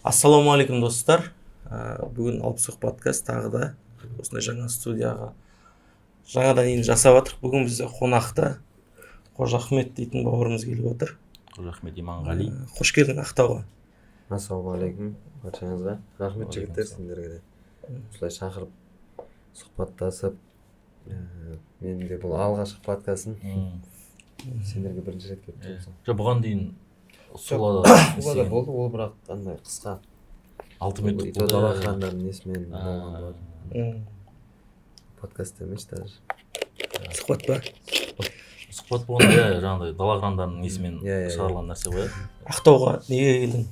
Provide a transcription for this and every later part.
Ассалаумағалейкум достар. Бүгін алпысық подкаст тағы да осындай жаңа студияға жаңадан енді жасап жатырмық. Бүгін бізде қонақта Қожа Ахмет дейтін бауырымыз келіп отыр. Қожа Ахмет Иманғали. Қош келдің Ақтауға. Ассалаумағалейкум баршаңызға. Рахмет жігіттер, сендерге де. Осылай шақырып сұхбаттасып, менің де бұл алғашқы подкастым. Сендерге бірінші рет келіп тұрсың. Бұған дейін Сулада болды, ол бірақ андай қысқа 6 минут Дала қырандардың несімен болған болады. Подкаст емес даже. Сұхбат па? Сұхбат болғанда жаңағыдай Дала қырандарының несімен шығарылған нәрсе ғой. Ақтауға неге келдің?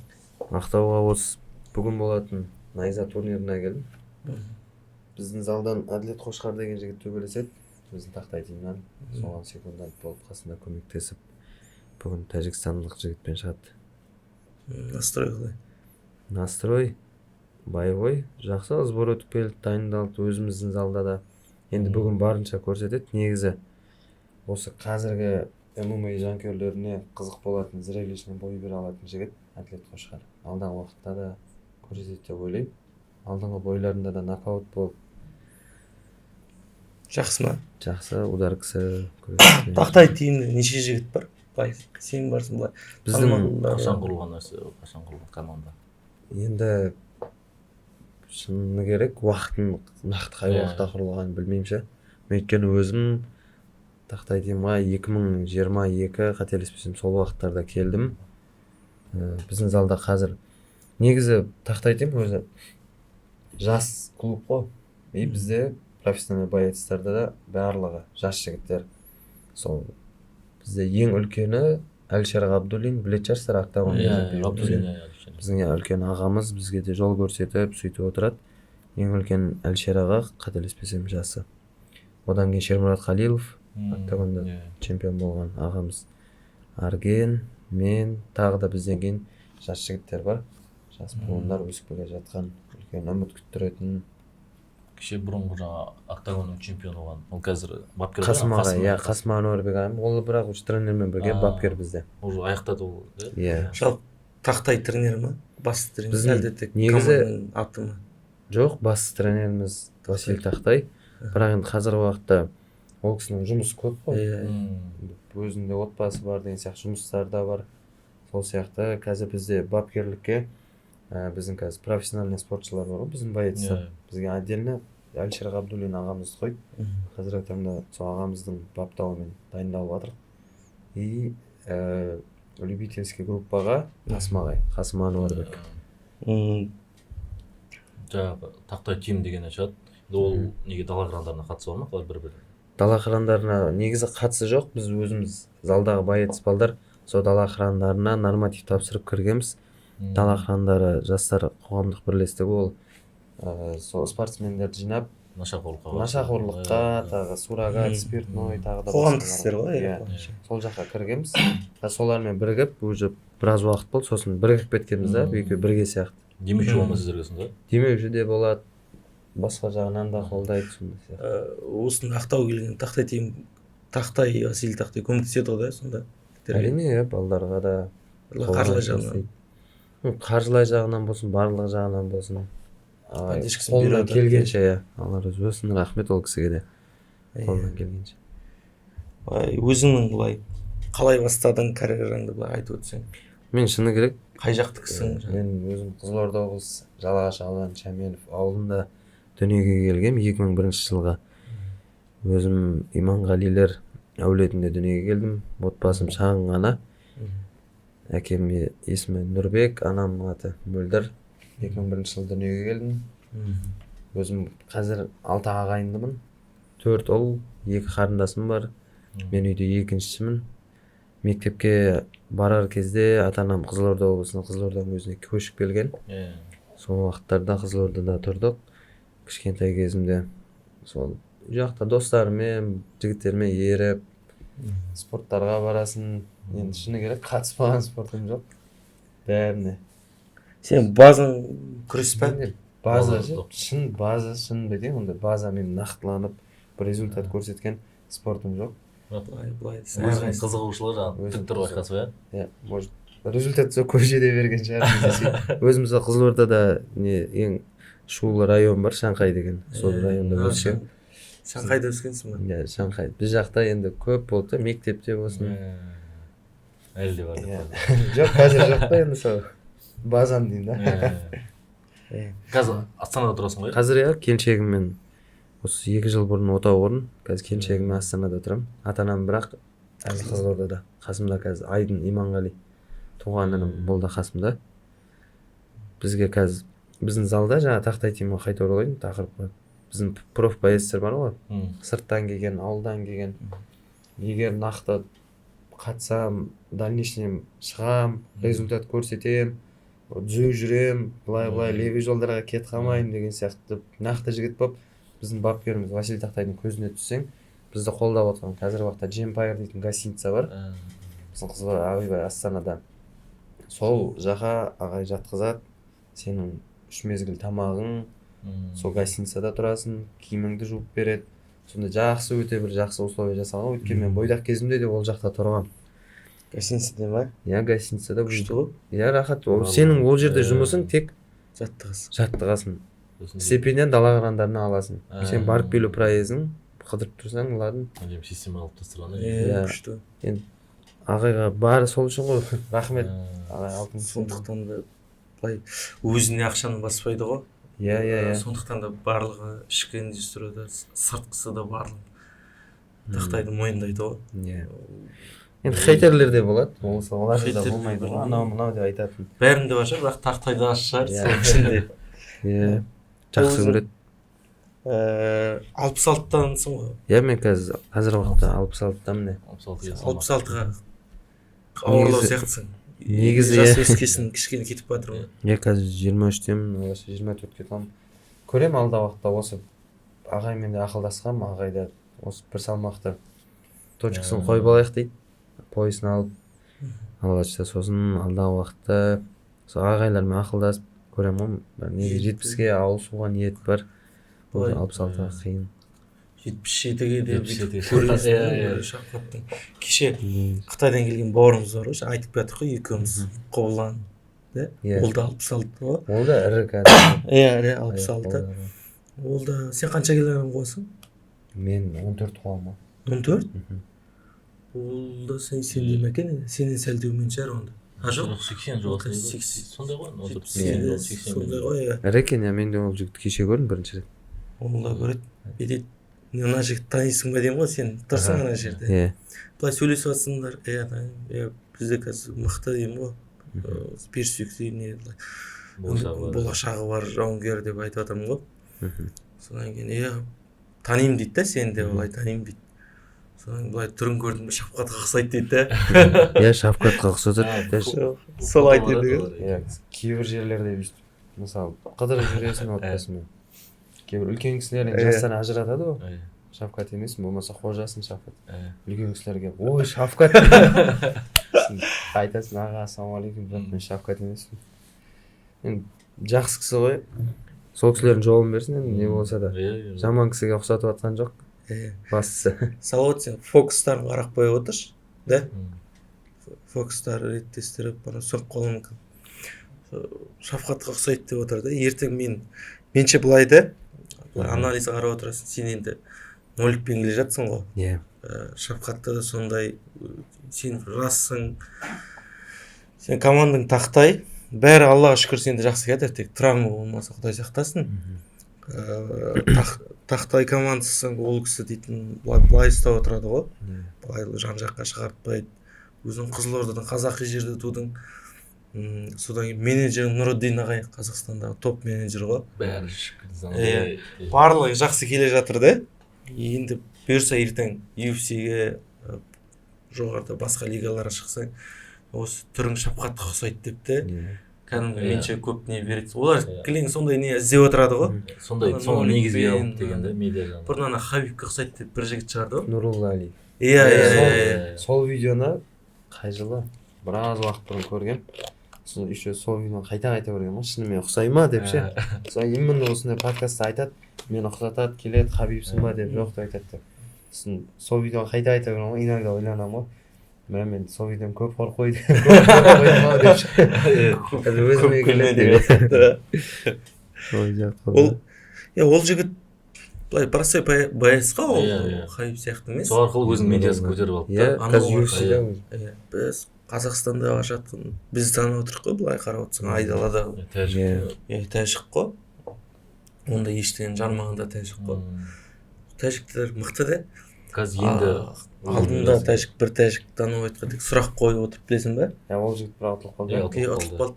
Ақтауға осы бүгін болатын найза турниріне келдім. Біздің залдан Әділет Қошқар деген жігіт төбелеседі. Біздің Тақтай тимнен соған секундант болып қасында көмектесіп бүгін тәжікстандық жігітпен шығады. Настрой қалай? Настрой боевой, жақсы, сбор өтіп келді, дайындалды өзіміздің залда да. Енді бүгін барынша көрсетеді. Негізі осы қазіргі ММА жанкүйерлеріне қызық болатын, зрелищный бой бере алатын жігіт Әділет Қошқар. Алдағы уақытта да көрсетеді деп ойлаймын. Алдыңғы бойларында да нокаут болып. Жақсы ма? Жақсы, удар кісі. Тақтай тимде неше жігіт бар? Сен барсың былай. Біздің қашан құрылған нәрсе, қашан құрылған команда? Енді шыны керек, уақытын нақты қай уақытта құрылғанын білмеймін ше. Өйткені өзім Тақтай тимға 2022 қателеспесем сол уақыттарда келдім. Біздің залда қазір негізі Тақтай тим өзі жас клуб қой. Бізде профессионал боецтарда да барлығы жас жігіттер. Сол бізде ең үлкені Әлшер Ғабдуллин, білетін шығарсыздар, октагонда. Біздің үлкен ағамыз бізге де жол көрсетіп, сөйтіп отырады. Ең үлкен Әлшер аға, қателеспесем жасы. Одан кейін Шермұрат Қалилов, октагонда чемпион болған ағамыз. Арген, мен, тағы да бізден кейін жас жігіттер бар. Жас буындар өсіп келе жатқан, үлкен үміт күттіретін. Кеше бұрынғы жаңа октагонның чемпионы болған. Ол қазір бапкер. Қасым аға, Қасым Әнуарбек ағам. Ол бірақ үш тренермен бірге бапкер бізде. Уже аяқтады ол. Жалпы Тақтай тренер ма? Басты тренер. Біздің негізі аты ма? Жоқ, басты тренеріміз Василий Тақтай. Бірақ енді қазіргі уақытта ол кісінің жұмысы көп қой. Өзінде отбасы бар деген сияқты жұмыстары да бар. Сол сияқты қазір бізде бапкерлікке біздің қазір профессиональный спортшылар бар ғой, біздің боецтар. Бізге отдельно Әлшер Ғабдуллин ағамызды қойып, қазіргі таңда сол ағамыздың баптауымен дайындалып жатыр. И любительский группаға Асмағай, Қасым Әнуарбек. Жаңағы Тақтай тим деген шығады. Ол неге Дала қырандарына қатысы бар ма? Қалай бір-бірі? Дала қырандарына негізі қатысы жоқ. Біз өзіміз залдағы боец балдар сол Дала қырандарына норматив тапсырып кіргенбіз. Дала қырандары жастар қоғамдық бірлестігі, ол сол спортсмендерді жинап нашақорлыққа, тағы суррогат, спиртной, тағы да қоғамдық істер ғой. Сол жаққа кіргенбіз. Солармен бірігіп, уже біраз уақыт болды, сосын бірігіп кеткенбіз да, екеуі бірге сияқты. Демеуші болмас сіздерге сонда? Демеуші де болады, басқа жағынан да қолдайды сонда. Осының Ақтау келген Тақтай тим, Тақтай, Василий Тақтай көмектеседі ғой да сонда? Әрине, балдарға да қаржылай жағынан. Қаржылай жағынан болсын, барлық жағынан болсын. Қолынан келгенше, Алла разы болсын, рахмет ол кісіге де. Қолынан келгенше. Өзіңнің былай қалай бастадың карьераңды былай айтып өтсең? Мен шыны керек, қай жақтыкісің? мен өзім Қызылорда облысы Жалағаш ауданы Шаменов ауылында дүниеге келгем 2001 жылға. Өзім Иманғалилер әулетінде дүниеге келдім. Отбасым шағын ғана. Әкем есімі Нұрбек, анам аты Мөлдір. 2001 жылы дүниеге келдім. Өзім қазір 6 ағайындымын. 4 ұл, 2 қарындасым бар. Мен үйде екіншісімін. Мектепке барар кезде ата-анам Қызылорда облысына, Қызылорданың өзіне көшіп келген. Сол уақыттарда Қызылордада тұрдық. Кішкентай кезімде сол жақта достарыммен, жігіттермен еріп, спорттарға барасын. Енді шыны керек, қатыспаған спортым жоқ. Бәріне. Сен базаң күрес па? База шын бетен, онда база мен нақтыланып, бір результат көрсеткен спортым жоқ. Өзінің қызығушылығы жаңағы тік тұрып айтқасы ба? Может результат сол көшеде берген шығармыз десек. Өзімізде Қызылордада не ең шулы район бар, Шанхай деген. Сол районда өскен. Шанхайда өскенсің ба? Иә, Шанхай. Біз жақта енді көп болды, мектепте болсын. Әлі де бар. Жоқ, қазір жоқ та енді сол базам деймін да. Қазір Астанада тұрасың ғой? Қазір иә, келіншегіммен осы 2 жыл бұрын отау құрдым. Қазір келіншегіммен Астанада тұрамын. Ата-анам бірақ әлі Қызылордада. Қасымда қазір Айдын Иманғали. Туған інім бұл да қасымда. Бізге қазір біздің залда жаңа тақтай тема қайта оралайын тақырыпқа. Біздің профпоездер бар ғой. Сырттан келген, ауылдан келген. Егер нақты қатсам, дальнейшем шығам, результат көрсетем, түзу жүрем, былай левый жолдарға кет қалмайын деген сияқты нақты жігіт болып, біздің бапкеріміз Василий Тақтайдың көзіне түссең, бізді қолдап отқан қазіргі уақытта Джемпайр дейтін гостиница бар. Біздің Қызылорда Абай Астанада. Сол жаққа ағай жатқызады, сенің 3 мезгіл тамағың, сол гостиницада тұрасың, киіміңді жуып береді. Сонда жақсы өте бір жақсы условия жасалған. Өйткені мен бойдақ кезімде де ол жақта тұрғам. Гостиницада ма? Иә, гостиницада күшті ғой. Иә, рахат. Сенің ол жерде жұмысың тек жаттығасың. Стипендияны дала қырандарына аласың. Сен барып келу проездың қыдырып тұрсаң, олардың система алып тастырған. Иә, күшті. Енді ағайға бары сол үшін ғой. Рахмет. Ағай алтын. Сондықтан да былай өзіне ақшаны баспайды ғой. Иә. Сондықтан да барлығы ішкі индустрияда, сыртқысы да барлығы Тақтайды мойындайды ғой. Иә. Енді хейтерлер де болады. Олар да болмайды ғой. Анау деп айтатын. Бәрінде бар шығар, бірақ Тақтайды аз шығар, сол ішінде. Иә. Жақсы көреді. 66-тансың ғой. Иә, мен қазір уақытта 66-дамын. 66-ға ауырлау сияқтысың. Негізі жас өскесін кішкене кетіп батыр ғой. Иә, қазір 23-темін, 24-ке там. Көрем алда уақытта осы ағаймен де ақылдасқам, ағайда осы бір салмақты точкасын қойып алайық дейді. Поясын алып, алғашта сосын алдағы уақытта сол ағайлармен ақылдасып көрем ғой. Неге 70-ге ауысуға ниет бар. Бұл 66-ға қиын. 77-ге де көресің шахматтың. Кеше Қытайдан келген бауырымыз бар ғой, айтып жатыр ғой, екеуміз Қобылан. Ол да 66 ғой. Ол да ірі кәдімгі. Иә, ірі 66. Ол да сен қанша килограмм қуасың? Мен 14 қуамын. 14? Ол да сен екен, сенен сәл деумен шығар онда. Жоқ, 80 жоқ. Сондай ғой. Сондай ғой. Ірі екен, мен де ол жігітті кеше көрдім бірінші рет. Ол да көреді. Бедет, мына жігіт танисың ба деймін ғой, сен тұрсың ана жерде. Былай сөйлесіп жатсыңдар, бізде қазір мықты деймін ғой. Перспективный болашағы бар жауынгер деп айтып жатырмын ғой. Содан кейін танимын дейді да, сен де олай танимын дейді. Содан былай түрін көрдім, шапқатқа ұқсайды дейді да. Иә, шапқатқа ұқсайды. Сол айтып еді. Кейбір жерлерде мысалы қыдырып жүресің отбасымен. Кейбір үлкен кісілер жастан ажыратады ғой. Шафкат емесің, болмаса қожасың Шафкат. Үлкен кісілерге, ой, Шафкат. Айтасың, аға, ассалаумағалейкум, бірақ мен Шафкат емеспін. Енді жақсы кісі ғой. Сол кісілердің жолын берсін, енді не болса да. Жаман кісіге ұқсатып жатқан жоқ. Бастысы. Салауат, сен фокустарын қарап қойып отыршы, да? Фокустары реттестіріп, соқ қолы мүмкін. Шафкатқа ұқсайды деп отыр да. Ертең менше былай да, анализі қарап отырасың, сен енді нөлікпен келе жатсың ғой. Шафкатта да сондай, сен рассың, сен командаң Тақтай, бәрі Аллаға шүкір сенде жақсы кетер, тек травма болмаса Құдай сақтасын. Тақтай командасың, ол кісі дейтін былай ұстап отырады ғой, былай жан жаққа шығартпайды. Өзің Қызылордадан қазақи жерде тудың. Содан кейін менеджерім Нұруддин ағай, Қазақстандағы топ менеджер ғой. Бәрі шүкір. Барлығы жақсы келе жатыр да. Енді бұйырса ертең UFC-ге жоғарыда басқа лигаларға шықсаң, осы түрің Шафкатқа ұқсайды деп те. Кәдімгі менше көп не береді. Олар кілең сондай не іздеп отырады ғой. Сондай негізге алып дегенде медиадан. Бұрын ана Хабибке ұқсайды деп бір жігіт шығарды ғой. Нурулла Али. Иә. Сол видеоны қай жылы біраз уақыт бұрын көргем. Еще сол видеоны қайта көргем ғой, шынымен ұқсай ма деп ше. Содан именно осындай подкастта айтады, мен ұқсатады, келеді, Хабибсің ба деп, жоқ деп айтады. Сол видеоны қайта көргем ғой, иногда ойланамын ғой. мен сол үйден көп қорқойды қойдым-ау деп қазір өзіме келеді ол жігіт былай простой боецқа ол Хабиб сияқты емес. сол арқылы өзінің медиасын көтеріп алды да. қазір UFC-да біз Қазақстанда жатқан біз танып отырық қой, былай қарап отырсаң айдалада тәжік қой, онда ештеңе жармағанда тәжік қой. Тәжіктер мықты да. қазір енді алдында бір тәжік Дановойтқа тек сұрақ қойып отырып білесің ба? ол жігіт бір ұтылып қалды.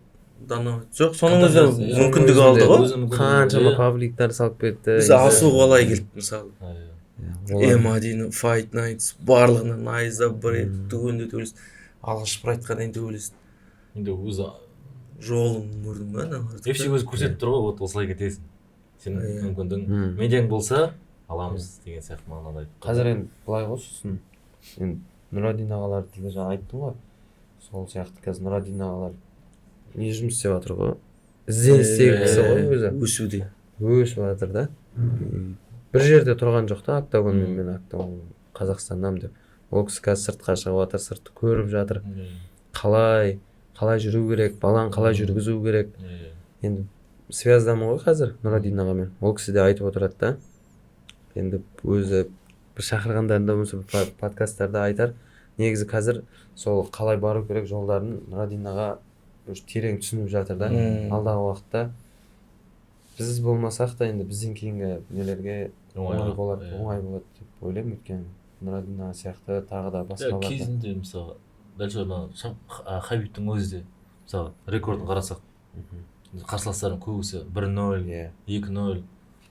Жоқ, соның өзі мүмкіндігі алды ғой. Қаншама пабликтар салып кетті. Біз асу қалай келді мысалы. М1, Fight Nights барлығынан айызда бір түгенде төбелес. Алғаш бір айтқаннан кейін төбелес. енді өзі жолын көрдің ба? FC өзі көрсетіп тұр ғой, вот осылай кетесің. Сенің мүмкіндігің медиаң болса аламыз деген сияқты мағынада айтты. Қазір енді былай ғой сосын енді Нұрадин ағаларды да жаңа айттым ғой. Сол сияқты қазір Нұрадин ағалар не жұмыс істеп жатыр ғой. Ізденістегі кісі ғой өзі. Өсуде. Өсіп жатыр да. Бір жерде тұрған жоқ та, октагонмен мен октагон Қазақстаннан деп. Ол кісі қазір сыртқа шығып жатыр, сыртты көріп жатыр. Қалай жүру керек, баланы қалай жүргізу керек. Енді связдамын ғой қазір Нұрадин ағамен. Ол кісі де айтып отырады да. Енді өзі бір шақырғандарында осы подкасттарда айтар. Негізі қазір сол қалай бару керек жолдарын Нұрадин аға терең түсініп жатыр да. Алдағы уақытта біз болмасақ та енді бізден кейінгі нелерге оңай болады деп ойлаймын. Өйткені Нұрадин аға сияқты тағы да басқалар. Кезінде мысалы дәл сол Хабибтің өзі де мысалы рекордын қарасақ қарсыластардың көбісі 1-0, 2-0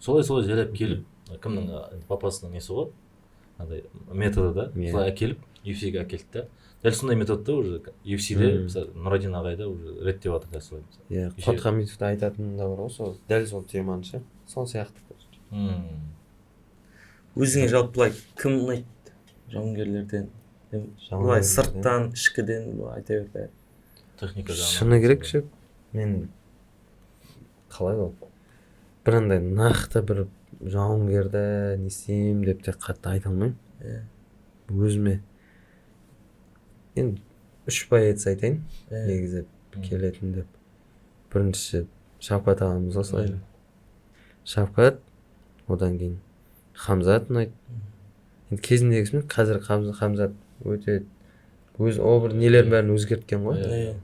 солай жайлап келіп кімнің папасының несі ғой, андай методы да, солай әкеліп UFC-ге әкелді да. Дәл сондай методта уже UFC-де мысалы Нұрадин ағайда уже реттеп жатыр да солай. Қотқамитовта айтатын да бар ғой, сол дәл сол теманы ше, сол сияқты. Өзіңе жалпы былай кім ұнайды жауынгерлерден? Былай сырттан, ішкіден айта бер бәрі. Техника жағынан. Шыны керек ше, мен қалай ол? Бір андай нақты бір жауынгерді не істеймін деп те қатты айта алмаймын. Өзіме енді 3 боец айтайын, негізі келетін деп. Біріншісі Шавкат ағамыз осылай. Шавкат, одан кейін Хамзат ұнайды. Енді кезіндегісімен қазір Хамзат өте өз бір нелерін бәрін өзгерткен ғой.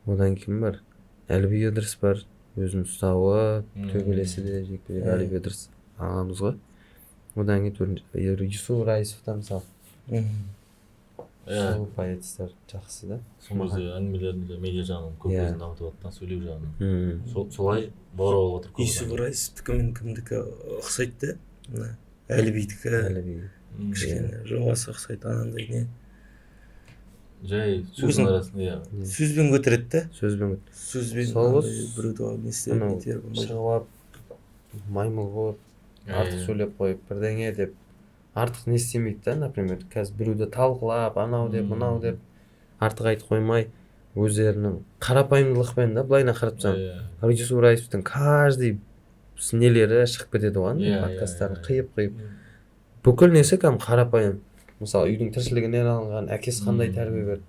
Одан кейін бар Әліби Ыдырыс бар, өзінің ұстауы, төбелесі де жекпе-жек Әліби Ыдырыс ағамыз ғой. Одан кейін Юсуф Раисовтан мысалы. Сол боецтер жақсы да. Сол өзі әңгімелерінде медиа жағынан көп өзін дамытып жатқан, сөйлеу жағынан. Солай бауырап отыр. Юсуф Раисовтікі мен кімдікі ұқсайды да? Әлібидікі кішкене жобасы ұқсайды, анандай не? Жай сөздің арасында сөзбен көтереді да? Сөзбен біреуді не істеп шығып маймыл болып, артық сөйлеп қойып, бірдеңе деп артық не істемейді да, например, қазір біреуді талқылап, анау деп, мынау деп артық айтып қоймай, өздерінің қарапайымдылықпен да, былайына қарап тұрсаң, Юсуф Раисовтың каждый нелері шығып кетеді оған, подкасттарын қиып. Бүкіл несі қарапайым. Мысалы, үйдің тіршілігінен алынған, әкесі қандай тәрбие берді,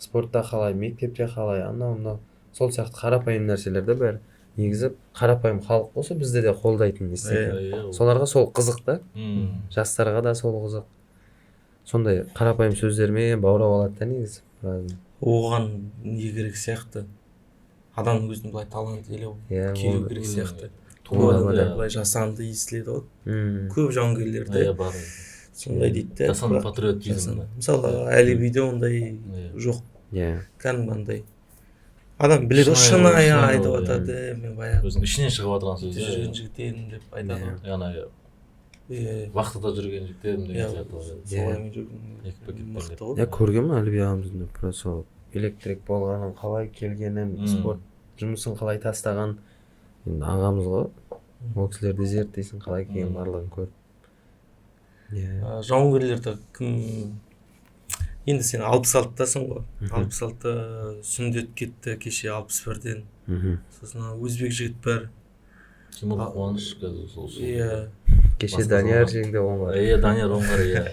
спортта қалай, мектепте қалай, анау, сол сияқты қарапайым нәрселерді бәрі. Негізі қарапайым халық болса бізде де қолдайтын несі. Соларға сол қызық та, жастарға да сол қызық. Сондай қарапайым сөздермен баурап алады да негізі. Оған не керек сияқты? Адам өзінің былай талант елеу келу керек сияқты. Былай жасанды естіледі ғой. Көп жауынгерлерде сондай дейді да. Жасанды патриотизм. Мысалы, Әлібиде ондай жоқ. Кәдімгідей адам біледі ғой, шынайы айтып жатады, мен баяғы өзінің ішінен шығып жатқан сөздер. Жүрген жігіттерім деп айтады. Яғни вақтыда жүрген жігіттерім деген сияқты. Солаймен жүрген мықты ғой. Көргенмін Әліби ағамыздың просто электрик болғанын, қалай келгенін, спорт жұмысын қалай тастаған. Енді ағамыз ғой, ол кісілерді зерттейсің, қалай келген барлығын көріп. Жауынгерлерді кім... Енді сен 66-тасың ғой. 66-та сүндет кетті кеше 61-ден. Сосын өзбек жігіт бар. Тимур Қуаныш қазір сол. кеше Басқа Данияр салған. жеңді оңғар. Данияр оңғар, иә.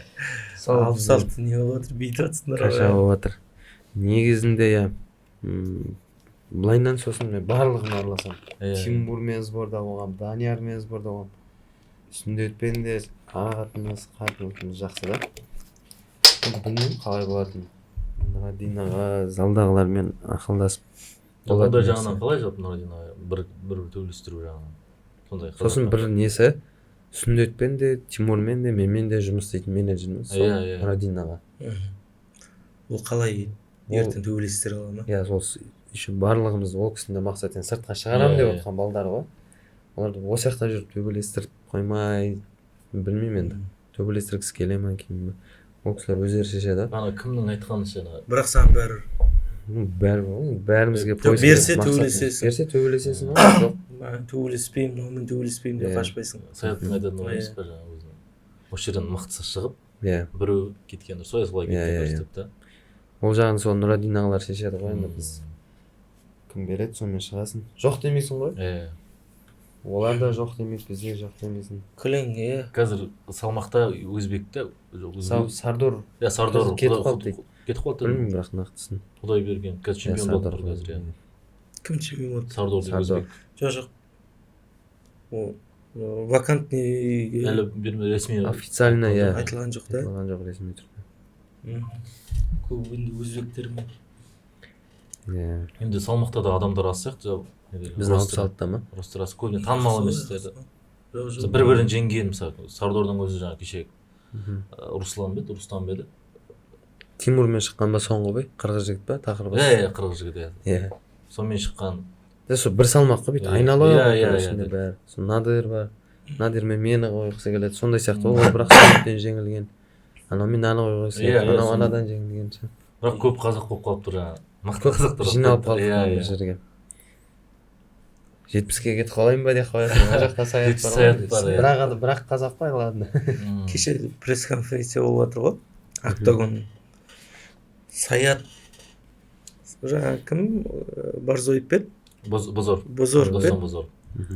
алпыс алты не болып жатыр, бүйтіп жатсыңдар Қаша болып жатыр. Негізінде былайынан сосын мен барлығын араласам. Тимурмен сборда болғам, Даниярмен сборда болғам. Сүндетпен де қатынас жақсы да. Білмеймін қалай болатынын. Нұрадинаға залдағылармен ақылдасып Ондай жағынан қалай жалпы Нұрадинаға бір төбелестіру жағынан? Сондай. Сосын бір несі Сүндетпен де, Тимурмен де, менмен де жұмыс істейтін менеджермін сол Нұрадинаға. Ол қалай ертең төбелестіре ала ма? Иә, сол еще барлығымыз ол кісінің де мақсатын сыртқа шығарам деп отқан балдар ғой. Оларды осы жақта жүріп төбелестіріп қоймай, білмеймін енді. Төбелестіргісі келе ма, келмей ме. Ол кісілер өздері шешеді. Ана кімнің айтқаны бірақ саған бәрімізге берсе төбелесесің. Берсе төбелесесің ғой. Жоқ. Төбелеспеймін, мен төбелеспеймін деп қашпайсың. Саяттың айтатын ой емес пе жаңағы өзінің. Осы жерден мықтысы шығып, Иә. біреу кеткен солай кеткен деп та. Ол жағын сол Нұрадинағылар шешеді ғой, енді біз кім береді, сонымен шығасың. Жоқ демейсің ғой. Олар да жоқ демейді, біз де жоқ демейсің. Күлің, Қазір салмақта өзбекте Сардор. Сардор кетіп қалды дейді. Кетіп қалды. Білмеймін бірақ нақтысын. Құдай берген. Қазір чемпион болып тұр қазір. Кім чемпион болды? Сардор деп өзбек. Жоқ. Вакантный Әлі ресми официально айтылған жоқ та? Айтылған жоқ ресми түрде. Көбінде өзбектермен. Енді салмақта да адамдар аз сияқты. Біздің 66-та ма? Ростер аз, көбіне танымал емес деді. Бір-бірін жеңген, мысалы, Сардордың өзі жаңа кеше Рустам беді. Тимурмен шыққан ба соңғы бай? Қырғыз жігіт па? Тақырбас? Қырғыз жігіт, иә. Сонымен шыққан. Сол бір салмақ қой, бүйтіп айналып осында бәрі. Сол Надыр бар. Надирмен мені қойғысы келеді. Сондай сияқты ол бірақ Сүндеттен жеңілген. Анау мен аны қойғысы келеді. Анау анадан жеңілген. Бірақ көп қазақ болып қалып тұр жаңа. Мықты қазақтар жиналып қалды бір жерге. 70-ке кетіп қалайын ба деп қоясың. Ана жақта саят бар. Бірақ қазақ па ладно. Кеше пресс-конференция болып жатыр ғой. Октагон. Саят жаңа кім? Барзоев пе? Бозор. Достан.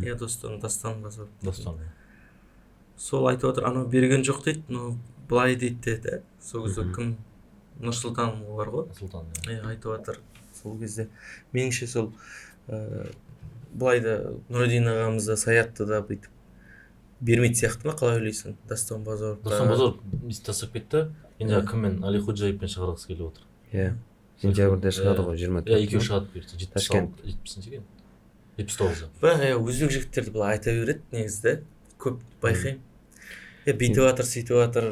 Иә, Достан Бозор. Достан. Сол айтып отыр, анау берген жоқ дейді, но былай дейді деді. Сол кезде кім? Нұрсұлтан бар ғой? Нұрсұлтан. Айтып отыр. Сол кезде меніңше сол былай да Нұрдин ағамыз да Саятты да бүйтіп бермейді сияқты ма, қалай ойлайсың? Достан Бозор тастап кетті. Енді кіммен Али Ходжаевпен шығарғысы келіп отыр. Иә. Сентябрьде шығады ғой 24. Екеуі шығады бұйыртса 70-сінші екен. 79-ы. Бірақ өзбек жігіттерді былай айта береді негізі, көп байқаймын. Бүйтіп жатыр, сөйтіп жатыр,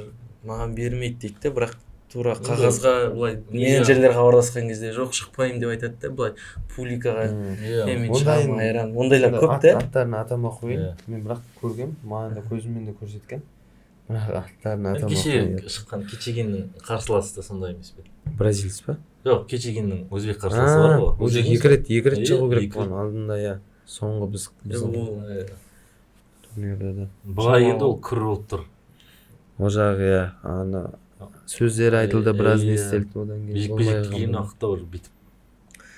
маған бермейді дейді де, бірақ тура қағазға былай менеджерлер хабарласқан кезде жоқ шықпаймын деп айтады да, былай публикаға мен шығамын айран. Ондайлар көп та. Аттарын атамай қойын. Мен бірақ көргем, маған да көзіммен де көрсеткен. Бірақ аттарын атамай қойын. Кеше шыққан Кечегиннің қарсыласы да сондай емес пе? Бразилец па? Жоқ, Кечегиннің өзбек қарсыласы бар ғой. Уже екі рет шығу керек болған алдында, иә. Соңғы біз турнирде де. Былай енді ол күр болып тұр. О жағы, иә, ана сөздері айтылды, біраз не істелді одан кейін. Жекпе-жек кейін уақытта уже бүйтіп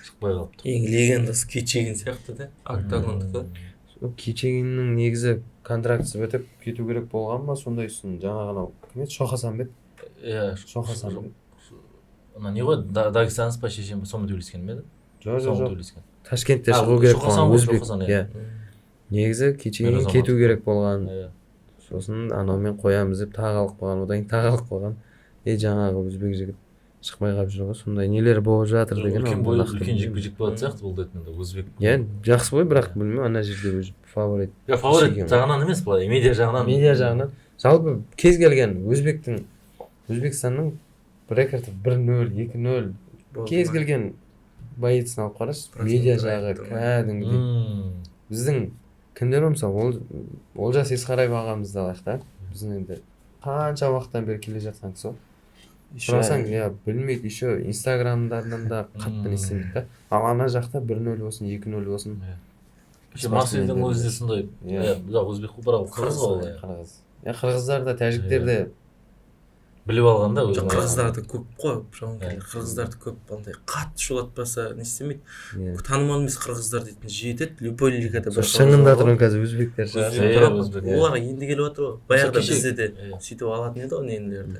шықпай қалыпты. Ең легендасы Кечегин сияқты да, октагондікі. Кечегиннің негізі контрактісі бітіп кету керек болған ба, сондай үстін жаңа ғана кім еді? Шохасанбек. Иә, Шохасанбек. Ана не ғой, Дагестанс па шешен ба, сонымен төбелескен бе еді? Жоқ. Ташкентте шығу керек болған өзбек. Иә. Негізі Кечегин кету керек болған. Сосын анаумен қоямыз деп тағалық болған, одан кейін тағалық болған. Жаңағы өзбек жігіт шықпай қалып жүр ғой, сондай нелер болып жатыр деген. Үлкен жекпе-жек болатын сияқты бұл дейтінде өзбек. Иә, жақсы ғой, бірақ білмеймін, ана жерде өзі фаворит. Ja, фаворит жағынан емес, былай медиа жағынан. Медиа жағынан. Жалпы кез келген Өзбекстанның рекорды 1-0, 2-0. Кез келген боецін алып қараш, медиа жағы кәдімгідей. Біздің кімдер мысалы Олжас Есқараев ағамызды алайық та. Біздің енді қанша уақыттан бері келе жатқан кісі ғой. Сұрасаң, білмейді, еще инстаграмдардан да қатты не істемейді да. Ал ана жақта 1-0 болсын, 2-0 болсын. Масвидың өзі де сондай. Өзбек бірақ қырғыз ғой. Қырғыздар да, тәжіктер де біліп алғанда жоқ қырғыздарды көп қой жауынгерлер қырғыздарды көп андай қатты шулатпаса не істемейді танымал емес қырғыздар дейтін жетеді любой лигада шыңында тұрған қазір өзбектер шығар оларға енді келіп жатыр ғой баяғыда бізде де сөйтіп алатын еді ғой нелерді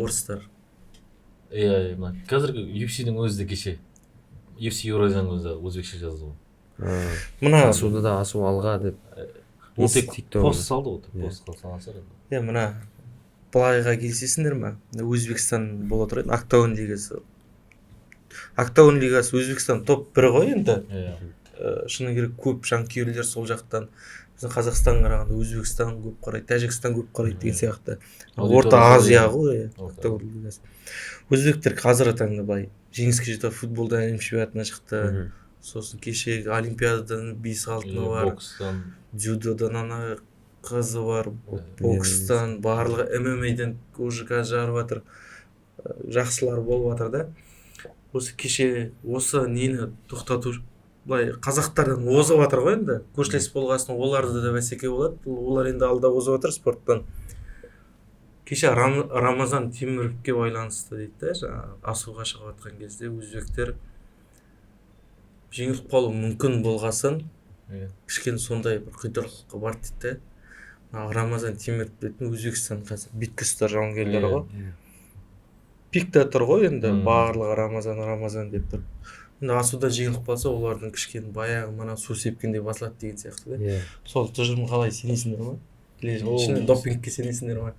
орыстар иә мына қазіргі UFC-дің өзі де кеше UFC Евразияның өзі өзбекше жазды ғой мына асуды да асу алға деп ол тек пост салды ғой пост салса иә мына былайға келісесіңдер ма Өзбекстан бола тұрады октагон лигасы Өзбекстан топ 1 ғой енді шыны керек көп жанкүйерлер сол жақтан біздің Қазақстанға қарағанда Өзбекстан көп қарайды Тәжікстан көп қарайды деген сияқты Орта Азия ғой октагон лигасы өзбектер қазіргі таңда былай жеңіске жетіп футболдан әлем чемпионатына шықты сосын кешегі олимпиададан бес алтыны бар бокстан дзюдодан ана қызы бар бокстан барлығы ММА-ден уже қазір жарып жатыр жақсылар болып жатыр да осы кеше осы нені тоқтату былай қазақтардан озып жатыр ғой енді көршілес болғасын оларды да бәсеке болады олар енді алда озып жатыр спорттан кеше Рамазан Теміровке байланысты дейді да жаңағы асуға шығып жатқан кезде өзбектер жеңіліп қалуы мүмкін болғасын кішкене сондай бір құйтырқылыққа барды дейді да Рамазан Теміров дейтін Өзбекстан қазір беткеұстар жауынгерлері ғой пикта тұр ғой енді барлығы Рамазан деп тұр енді асуда жеңіліп қалса олардың кішкене баяғы мана су сепкендей басылады деген сияқты да сол тұжырым қалай сенесіңдер ма шынымен допингке сенесіңдер ма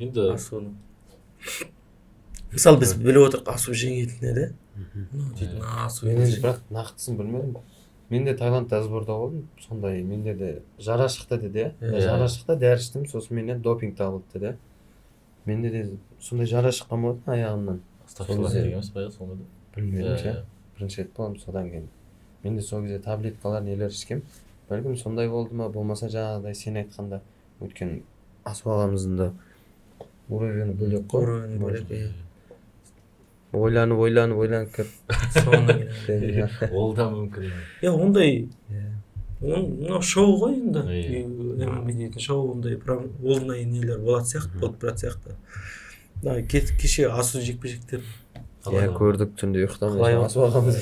енді асуны мысалы біз біліп отырық асу жеңетін еді дейтін асу бірақ нақтысын білмедім мен де Таиландта сборда болдым сондай менде де жара шықты деді жара шықты дәрі іштім сосын менен допинг табылды деді менде де сондай жара шыққан болатын аяғымнан білмедім ше бірінші рет болдым содан кейін мен де сол кезде таблеткалар нелер ішкем бәлкім сондай болды ма болмаса жаңағыдай сен айтқанда өйткені асу ағамыздың да уровені бөлек қой уровені бөлек ойланып кіріп ол да мүмкін ондай мынау шоу ғой енді ММА дейтін шоу ондай ондай нелер болады сияқты болып тұрады сияқты кеше асу жекпе-жектер көрдік түнде ұйықтамай асу ағамыз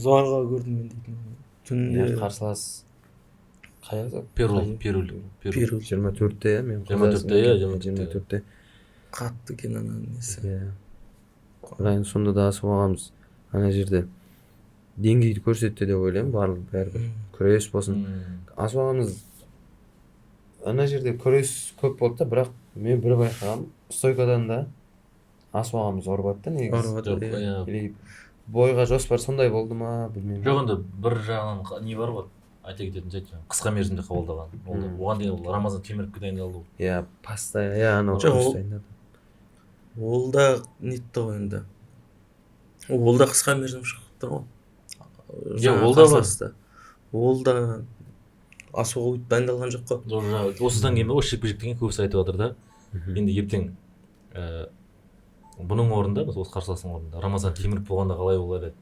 зорға көрдім мен дейтін түнде қарсылас қай Перул 24-те мен 24-те қатты екен ана несі бірақ сонда да асу ағамыз ана жерде деңгейді көрсетті деп ойлаймын бәрібір күрес болсын асу ағамыз ана жерде күрес көп болды да бірақ мен бір байқағаным стойкадан да асу ағамыз ұрып жатты негізі бойға жоспар сондай болды ма білмеймін жоқ енді бір жағынан не бар ғой айта кететін жайт қысқа мерзімде қабылдаған оған дейін ол Рамазан Теміровке дайындалды анау ол да нетті ғой енді ол да қысқа мерзім шықты ғой ол да бар ол да асуға өйтіп дайындалған жоқ қой осыдан кейін осы жекпе-жектен кейін көбісі айтып жатыр да енді ертең бұның орнында осы қарсыластың орнында Рамазан Теміров болғанда қалай болар еді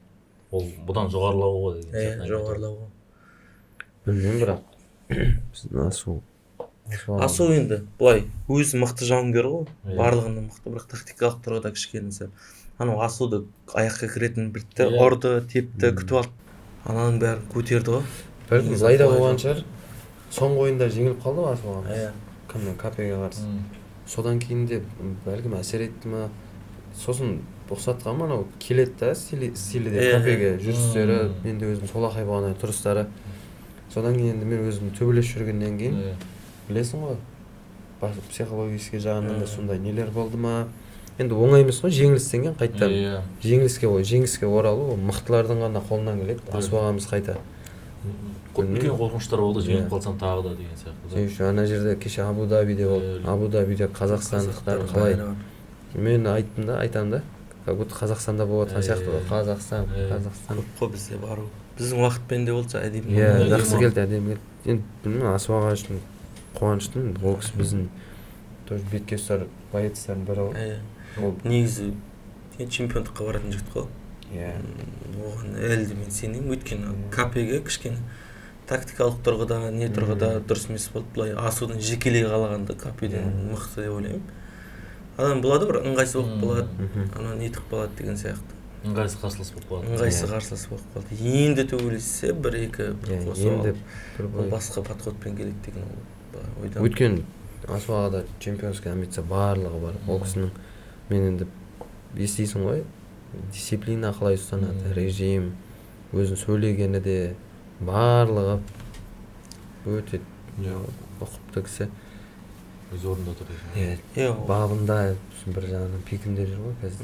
ол бұдан жоғарылау ғой деген жоғарылау ғой білмеймін бірақ біздің асу енді былай өзі мықты жауынгер ғой барлығында мықты бірақ тактикалық тұрғыда кішкене анау асуды аяққа кіретін білді ұрды тепті күтіп алды ананың бәрін көтерді ғой бәлкім зайда болған шығар соңғы ойында жеңіліп қалды ғой асу ағамыз кімнің капеге қарсы содан кейін де бәлкім әсер етті ма сосын босатқа анау келеді да стилі де капеге жүрістері мен де өзім солақай болған тұрыстары содан кейін енді мен өзім төбелес жүргеннен кейін білесің ғой психологический жағынан да сондай нелер болды ма енді оңай емес қой жеңілістен кейін қайтадан жеңіске оралу ол мықтылардың ғана қолынан келеді асу ағамыз қайта үлкен қорқыныштар болды жеңіліп қалсам тағы да деген сияқты ана жерде кеше Абу Дабиде болды Абу Дабиде қазақстандықтар қалай мен айтамын да как будто Қазақстанда болып жатқан сияқты ғой Қазақстан көп қой бізде бару біздің уақытпен де болса әдемі жақсы келді әдемі келді енді білмеймін асу аға үшін қуаныштымын ол кісі біздің тоже беткеұстар боецтардың бірі ғой негізі чемпиондыққа баратын жігіт қой оған әлі де мен сенемін өйткені капеге кішкене тактикалық тұрғыда не тұрғыда дұрыс емес болды былай асудан жекелей қалағанда капеден мықты деп ойлаймын адам болады бір ыңғайсыз болып қалады, анау нетіп қалады деген сияқты. ыңғайсыз қарсылас болып қалады. Ыңғайсыз қарсылас болып қалады. Енді төбелессе бір-екі қосып алып, ол басқа подходпен келеді деген ойда. Өйткені Асуағада чемпионский амбиция барлығы бар. Ол кісінің мен енді естисің ғой, дисциплина қалай ұстанады, режим, өзін сөйлегені де барлығы өте ұқыпты кісі. Өз орнында тұр. Бабында бір жағынан пикінде жүр ғой қазір.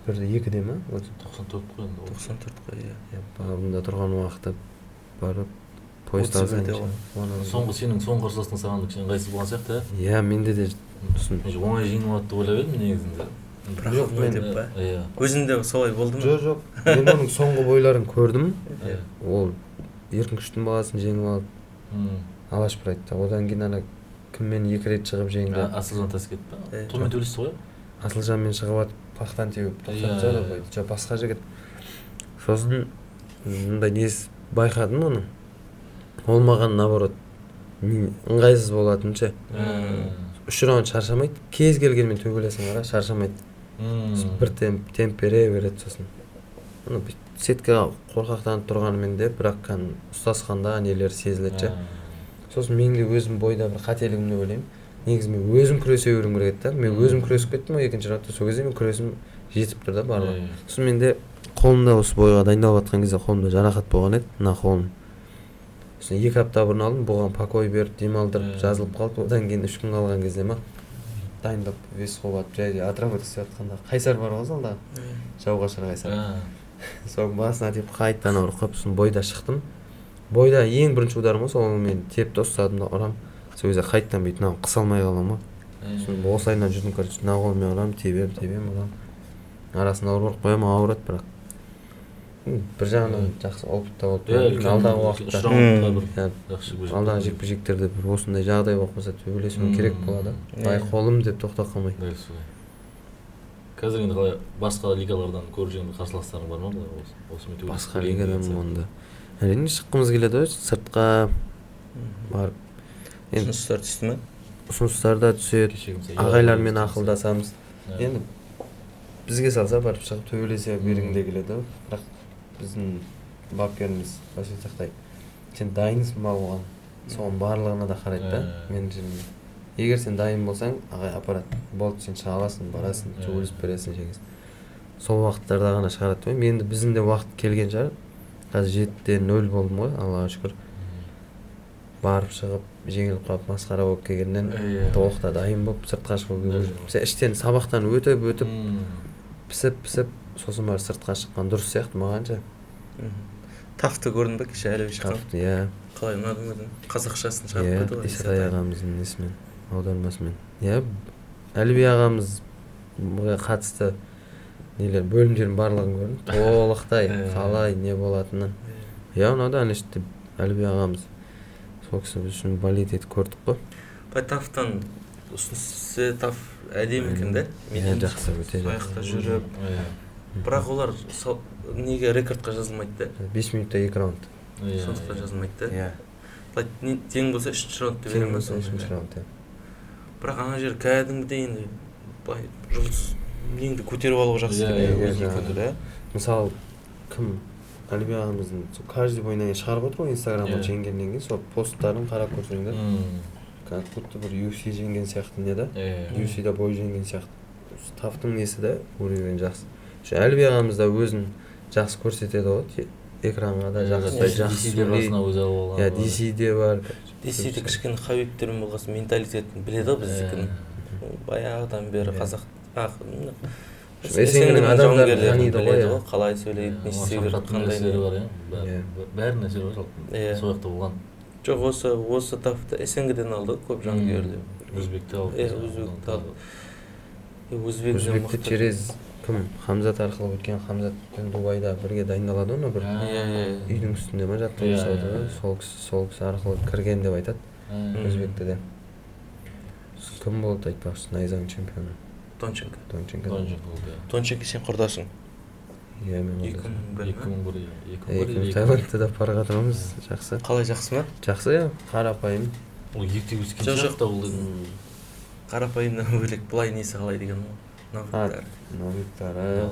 31-2-де ма? 94 қой енді. 94 қой, иә. Бабында тұрған уақытта барып поезд алсаң. Соңғы сенің соңғы қарсыласың саған кішкене ыңғайсыз болған сияқты, иә? Менде де оңай жеңіп алады деп ойлап едім негізінде. Бірақ деп па? Өзінде солай болды ма? Жоқ. Мен оның соңғы бойларын көрдім. Ол еркін күштің баласын жеңіп алып Алаш Прайдта. Одан кейін ана кіммен 2 рет шығып жеңді. Асылжан Таскет па? Толмен төбелесті ғой? Асылжанмен шығып атып пақтан теуіп тоқтатса ғой. Басқа жігіт. Сосын мындай несі байқадым оның. Ол маған наоборот ыңғайсыз болатын ше. 3 раунд шаршамайды. Кез келгенмен төбелесің қара, шаршамайды. Бір темп бере береді сосын. Сеткаға қорқақтанып тұрғанымен де, бірақ ұстасқанда нелер сезіледі ше. Сосын мен де өзім бойда бір қателігімді ойлаймын. Негізі мен өзім күресе беруім керек еді. Мен өзім күресіп кеттім ғой екінші раундта. Сол кезде мен күресім жетіп тұр да барлығы. Сосын мен де қолымда осы бойға дайындалып жатқан кезде қолымда жарақат болған еді, мына қолым. Сосын 2 апта бұрын алдым, бұған покой беріп, демалдырып, жазылып қалды. Одан кейін 3 күн қалған кезде ма дайындап, вес қобатып, жай отработка істеп жатқанда Қайсар бар ғой залда. Жауғашар Қайсар. Соның басына теп қайтадан ұрып, сосын бойда шықтым. Бойда ең бірінші ударым осы, ол мен тепті ұстадым да ұрам. Сол кезде қайтадан бүйтіп қыса алмай қалам ғой. Сосын осылайынан жүрдім, короче, мына қолмен ұрам, тебем, ұрам. Арасында ұрып қоямын, ауырады, бірақ бір жағынан жақсы опытта болып тұр. Алдағы уақытта алдағы жекпе-жектерде бір осындай жағдай болып қалса төбелесуім керек болады. Ай қолым деп тоқтап қалмай. Қазір енді қалай басқа лигалардан көріп жүрген қарсыластарың бар ма? Басқа лигадан онда әрине шыққымыз келеді ғой, сыртқа барып. Ұсыныстар түсті ме? Ұсыныстар да түседі. Ағайлармен ақылдасамыз. Енді бізге салса барып шығып төбелесе бергің де келеді ғой. Бірақ біздің бапкеріміз Василий Тақтай, сен дайынсың ба оған? Соның барлығына да қарайды да. Менеджеріміз. Егер сен дайын болсаң, ағай аппарат болды, сен шыға аласың, барасың, төбелесіп бересің, жеңесің. Сол уақыттарда ғана шығарады ғой. Енді біздің де уақыт келген шығар. Қазір 7-0 болдым ғой, Аллаға шүкір. Барып шығып, жеңіліп қалып, масқара болып келгеннен толықта дайын болып, сыртқа шығып, іштен сабақтан өтіп, пісіп, сосын барып сыртқа шыққан дұрыс сияқты мағанша. Тафты көрдің бе кеше әлі шыққан? Тафты, иә. Қалай ұнады ма? Қазақшасын шығарып қойды ғой. Исатай ағамыздың несімен, аудармасымен. Иә, Әліби ағамызға қатысты нелер, бөлімдердің барлығын көрдім. Толықтай қалай не болатынын. Иә, ұнады әнешті Әліби ағамыз. Сол кісі біз үшін болеть етіп көрдік қой. Бай тафтан ұсынысы таф әдемі екен да? Иә, жақсы, өте жақсы. Аяқта жүріп. Бірақ олар неге рекордқа жазылмайды да? 5 минутта 2 раунд. Сондықтан жазылмайды да? Иә. Тең болса 3-ші раундта беремін. Тең болса 3-ші раунд, иә. Бірақ ана жер кәдімгідей енді жұлдыз неңді көтеріп алуға жақсы екен. Мысалы, кім? Әліби ағамыздың каждый бойынан шығарып отыр ғой инстаграмға жеңгеннен кейін, сол посттарын қарап көрсеңдер. Как будто бір UFC жеңген сияқты не да? UFC-да бой жеңген сияқты. Тафтың несі да уровень жақсы. Әліби ағамыз да өзін жақсы көрсетеді ғой, экранға да жақсы сөйлейді. Иә, DC-де бар. DC-де кішкене Хабибтермен болғасын менталитетін біледі ғой біздікін. Баяғыдан бері қазақ Есеңнің адамдарын таниды ғой, қалай сөйлейді, не істей керек, қандай не бар, бәрі нәрселер бар жалпы. Сол жақта болған. Жоқ, осы тафты СНГ-ден алды көп жангүйерлер. Өзбекті алды. Өзбекті алды. Өзбекті через кім? Хамзат арқылы өткен, Хамзатпен Дубайда бірге дайындалады оны бір үйдің үстінде ма жаттығу жасады ғой, сол кісі арқылы кірген деп айтады Өзбекті де. Кім болды айтпақшы, Найзаның чемпионы? Тонченко. Тонченко сен құрдасың? Иә, мен 2001. Таиландта да парға тұрамыз, жақсы. Қалай жақсы ма? Жақсы, иә, қарапайым. Ол ертегі өскен жақта болды. қарапайымнан бөлек былай несі қалай деген ғой. Навыктар. Навыктары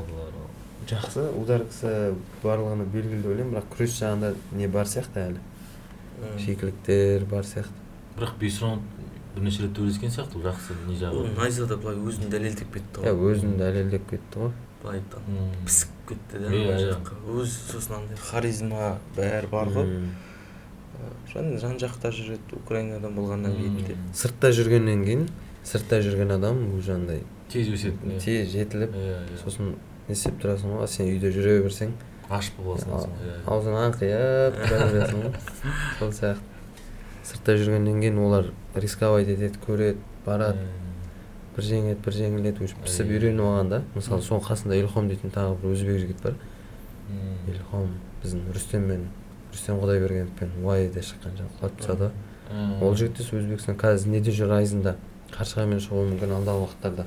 жақсы, ударкасы барлығына белгілі деп ойлаймын, бірақ күрес жағында не бар сияқты әлі. Шикіліктер бар сияқты. Бірақ 5 раунд бірнеше рет төбелескен сияқты, жақсы не жағы. Найзада былай өзін дәлелдеп кетті ғой. Өзін дәлелдеп кетті ғой. Былай пісіп кетті да ана жаққа. Өз сосын андай харизма бәрі бар ғой. Жан жақта жүреді, Украинадан болғаннан кейін де. Сыртта жүрген адам уже андай тез өседі. Тез жетіліп, сосын не істеп тұрасың ғой, сен үйде жүре берсең, ашып боласың. аузын аңқиып тұра бересің ғой. Сол сияқты. Сыртта жүргеннен кейін олар рисковать етеді, көреді, барады. Бір жеңіледі, уже пісіп үйреніп алған да. Мысалы, соның қасында Илхом дейтін тағы бір өзбек жігіт бар. Илхом біздің Рүстем Құдайбергеновпен Уайде шыққан жаңағы құлатпысады. Ол жігіт те Өзбекстан қазір неде жүр, Айзында Қаршығамен шығуы мүмкін алдағы уақыттарда.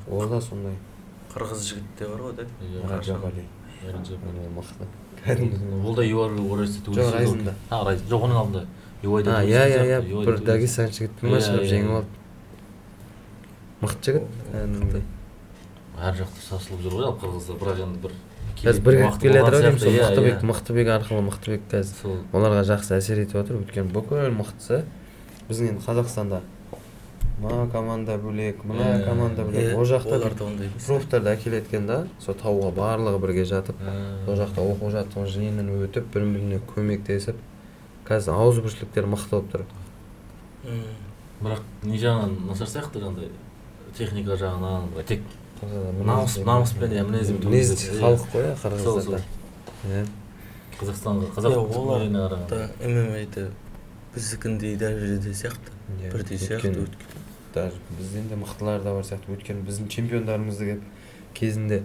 Ол да сондай. Қырғыз жігіт те бар ғой да. Рajabali. Мықты. Ол да ЮАР университеті Жоқ, Айзында. Жоқ, оның алдында. Иә, бір Дагестан жігіттің ма шығып жеңіп алды. Мықты жігіт. Әр жақта шашылып жүр ғой, ал қырғыздар, бірақ енді бір қазір бірігіп келе жатыр ғой, Мықтыбек арқылы Мықтыбек қазір оларға жақсы әсер етіп отыр, өйткені бүкіл мықтысы біздің енді Қазақстанда мына команда бөлек, мына команда бөлек, ол жақта профтарды әкеледі екен да, сол тауға барлығы бірге жатып, сол жақта оқу жаттығу жиынын өтіп, бір-біріне көмектесіп, қазір ауызбіршіліктер мықты болып тұр. Бірақ не жағынан нашар сияқты жаңағыдай техника жағынан, тек намыспен мінез халық қой, қырғыздарда. Қазақстанға, олар да ММА-да біздікіндей дәрежеде сияқты, бірдей сияқты өткен. Даже бізден де мықтылар да бар сияқты, өйткені біздің чемпиондарымызды келіп кезінде